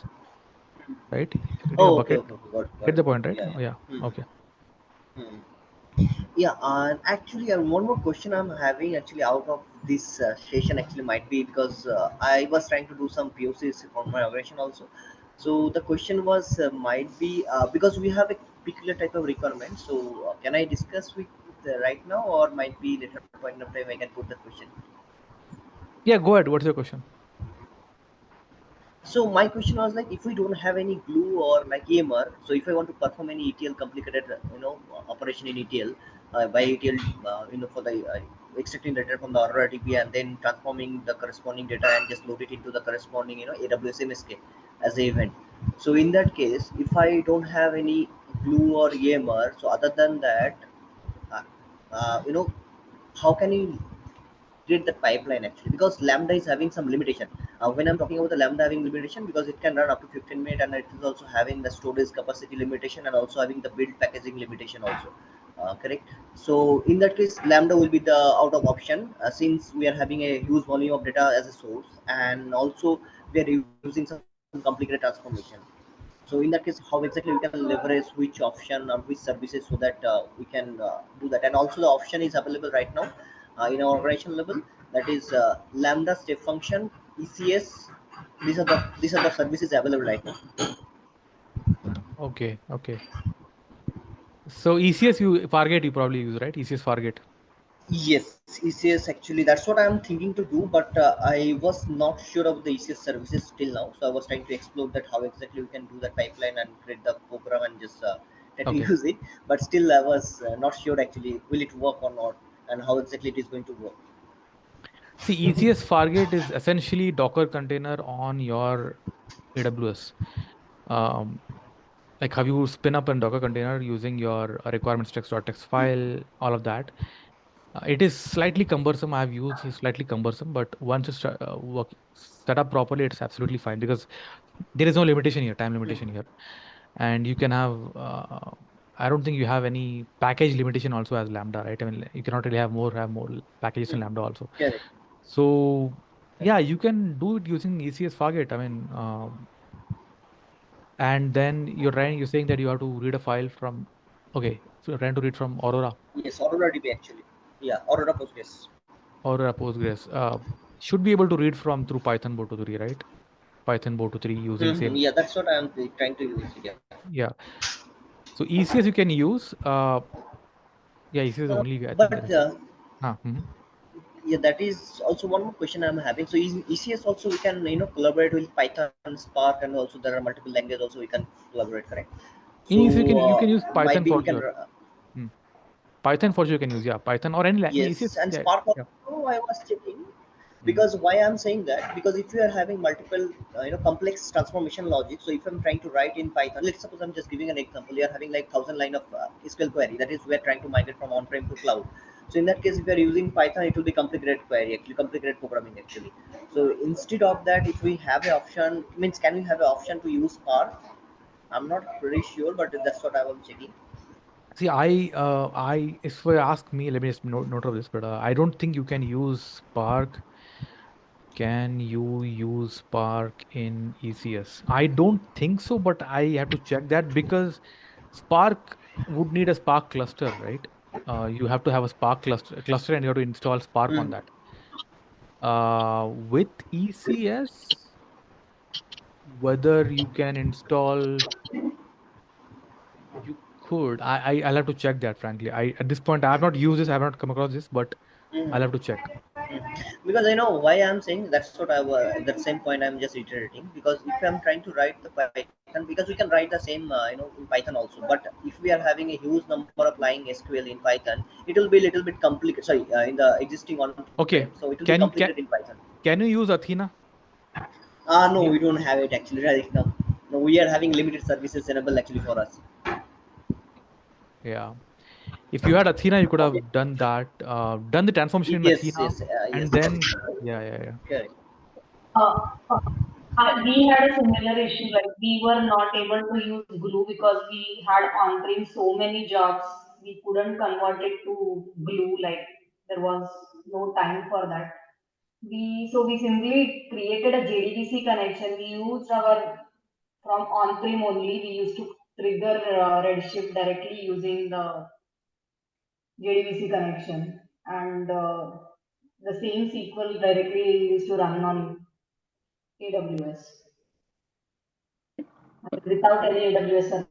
Right? Getting a Oh, bucket. got Get the it. point, right? Yeah, Oh, yeah. yeah. Okay. Yeah, and actually, one more question I'm having actually out of this session actually might be because I was trying to do some POCs for my organization also. So the question was might be because we have a particular type of requirement. So can I discuss with right now, or might be later point of time I can put the question? Yeah, go ahead. What's your question? So my question was like, if we don't have any glue or like EMR, so if I want to perform any ETL complicated, operation in ETL, by ETL, for the extracting data from the Aurora DB and then transforming the corresponding data and just load it into the corresponding, AWS MSK as a event. So in that case, if I don't have any glue or EMR, so other than that, uh, how can you create that pipeline actually, because lambda is having some limitation. When I'm talking about the lambda having limitation, because it can run up to 15 minutes, and it is also having the storage capacity limitation and also having the build packaging limitation also, correct. So in that case lambda will be the out of option, since we are having a huge volume of data as a source, and also we are using some complicated transformation. So in that case, how exactly we can leverage which option or which services so that we can do that. And also the option is available right now in our organization level. That is Lambda step function, ECS. These are the services available right now. Okay, okay. So ECS Fargate you probably use, right? ECS Fargate. Yes, ECS actually. That's what I'm thinking to do, but I was not sure of the ECS services till now. So I was trying to explore that how exactly we can do that pipeline and create the program and just try to Okay. use it. But still, I was not sure actually will it work or not, and how exactly it is going to work. See, ECS Fargate is essentially Docker container on your AWS. Um, like how you spin up a Docker container using your requirements text.txt file, all of that. It is slightly cumbersome. I've used it's slightly cumbersome, but once it's set up properly, it's absolutely fine because there is no limitation here, time limitation here, and you can have. I don't think you have any package limitation also as Lambda, right? I mean, you cannot really have more packages in Lambda also. Correct. So yeah, you can do it using ECS Fargate. I mean, and then you're saying that you have to read a file from. Okay, so you're trying to read from Aurora. Yes, Aurora DB actually. Yeah, Aurora Postgres. Aurora Postgres. Should be able to read from through Python Boto 3, right? Python Boto 3 using same. Yeah, that's what I'm trying to use. Yeah. Yeah. So ECS you can use. Yeah, ECS is the only way I think that But is. yeah, that is also one more question I'm having. So in ECS also we can collaborate with Python, Spark, and also there are multiple languages also we can collaborate, correct? In So ECS you can use might Python be for we can sure. Python for sure you can use, yeah. Python or any in yes, ECS. and Yeah, Spark yeah. also I was checking, Mm. because why I'm saying that, because if you are having multiple complex transformation logic, so if I'm trying to write in Python, let's suppose I'm just giving an example, you are having like 1,000 line of SQL query, that is we are trying to migrate from on-prem to cloud. So in that case, if you are using Python, it will be complicated query actually, complicated programming actually. So instead of that, if we have an option, means can we have an option to use Spark? I'm not pretty sure, but that's what I was checking. See, if you ask me, let me just note of this, but I don't think you can use Spark. Can you use Spark in ECS? I don't think so, but I have to check that because Spark would need a Spark cluster, right? You have to have a Spark cluster, and you have to install Spark on Mhm. that. With ECS, whether you can install, you could. I'll have to check that. Frankly, at this point I have not used this. I have not come across this, but I'll Mhm. have to check. Because I know why I'm saying, that's what I was, that same point I'm just iterating, because if I'm trying to write the Python, because we can write the same in Python also, but if we are having a huge number of line SQL in Python, it will be a little bit complicated, sorry, in the existing on-prem, Okay, so it will be can you complicated can in Python. can you use Athena? No, Do you- we don't have it actually right now. No, we are having limited services enabled actually for us. Yeah. If you had Athena, you could Okay. have done that, done the transformation in Yes, Athena, yes, yes. and then, yeah, yeah, yeah. Correct. Uh, we had a similar issue, like we were not able to use Glue because we had on-prem so many jobs, we couldn't convert it to Glue, like there was no time for that. We simply created a JDBC connection. We used our from on-prem only. We used to trigger Redshift directly using the JDBC connection, and the same SQL directly used to run on AWS without any AWS service.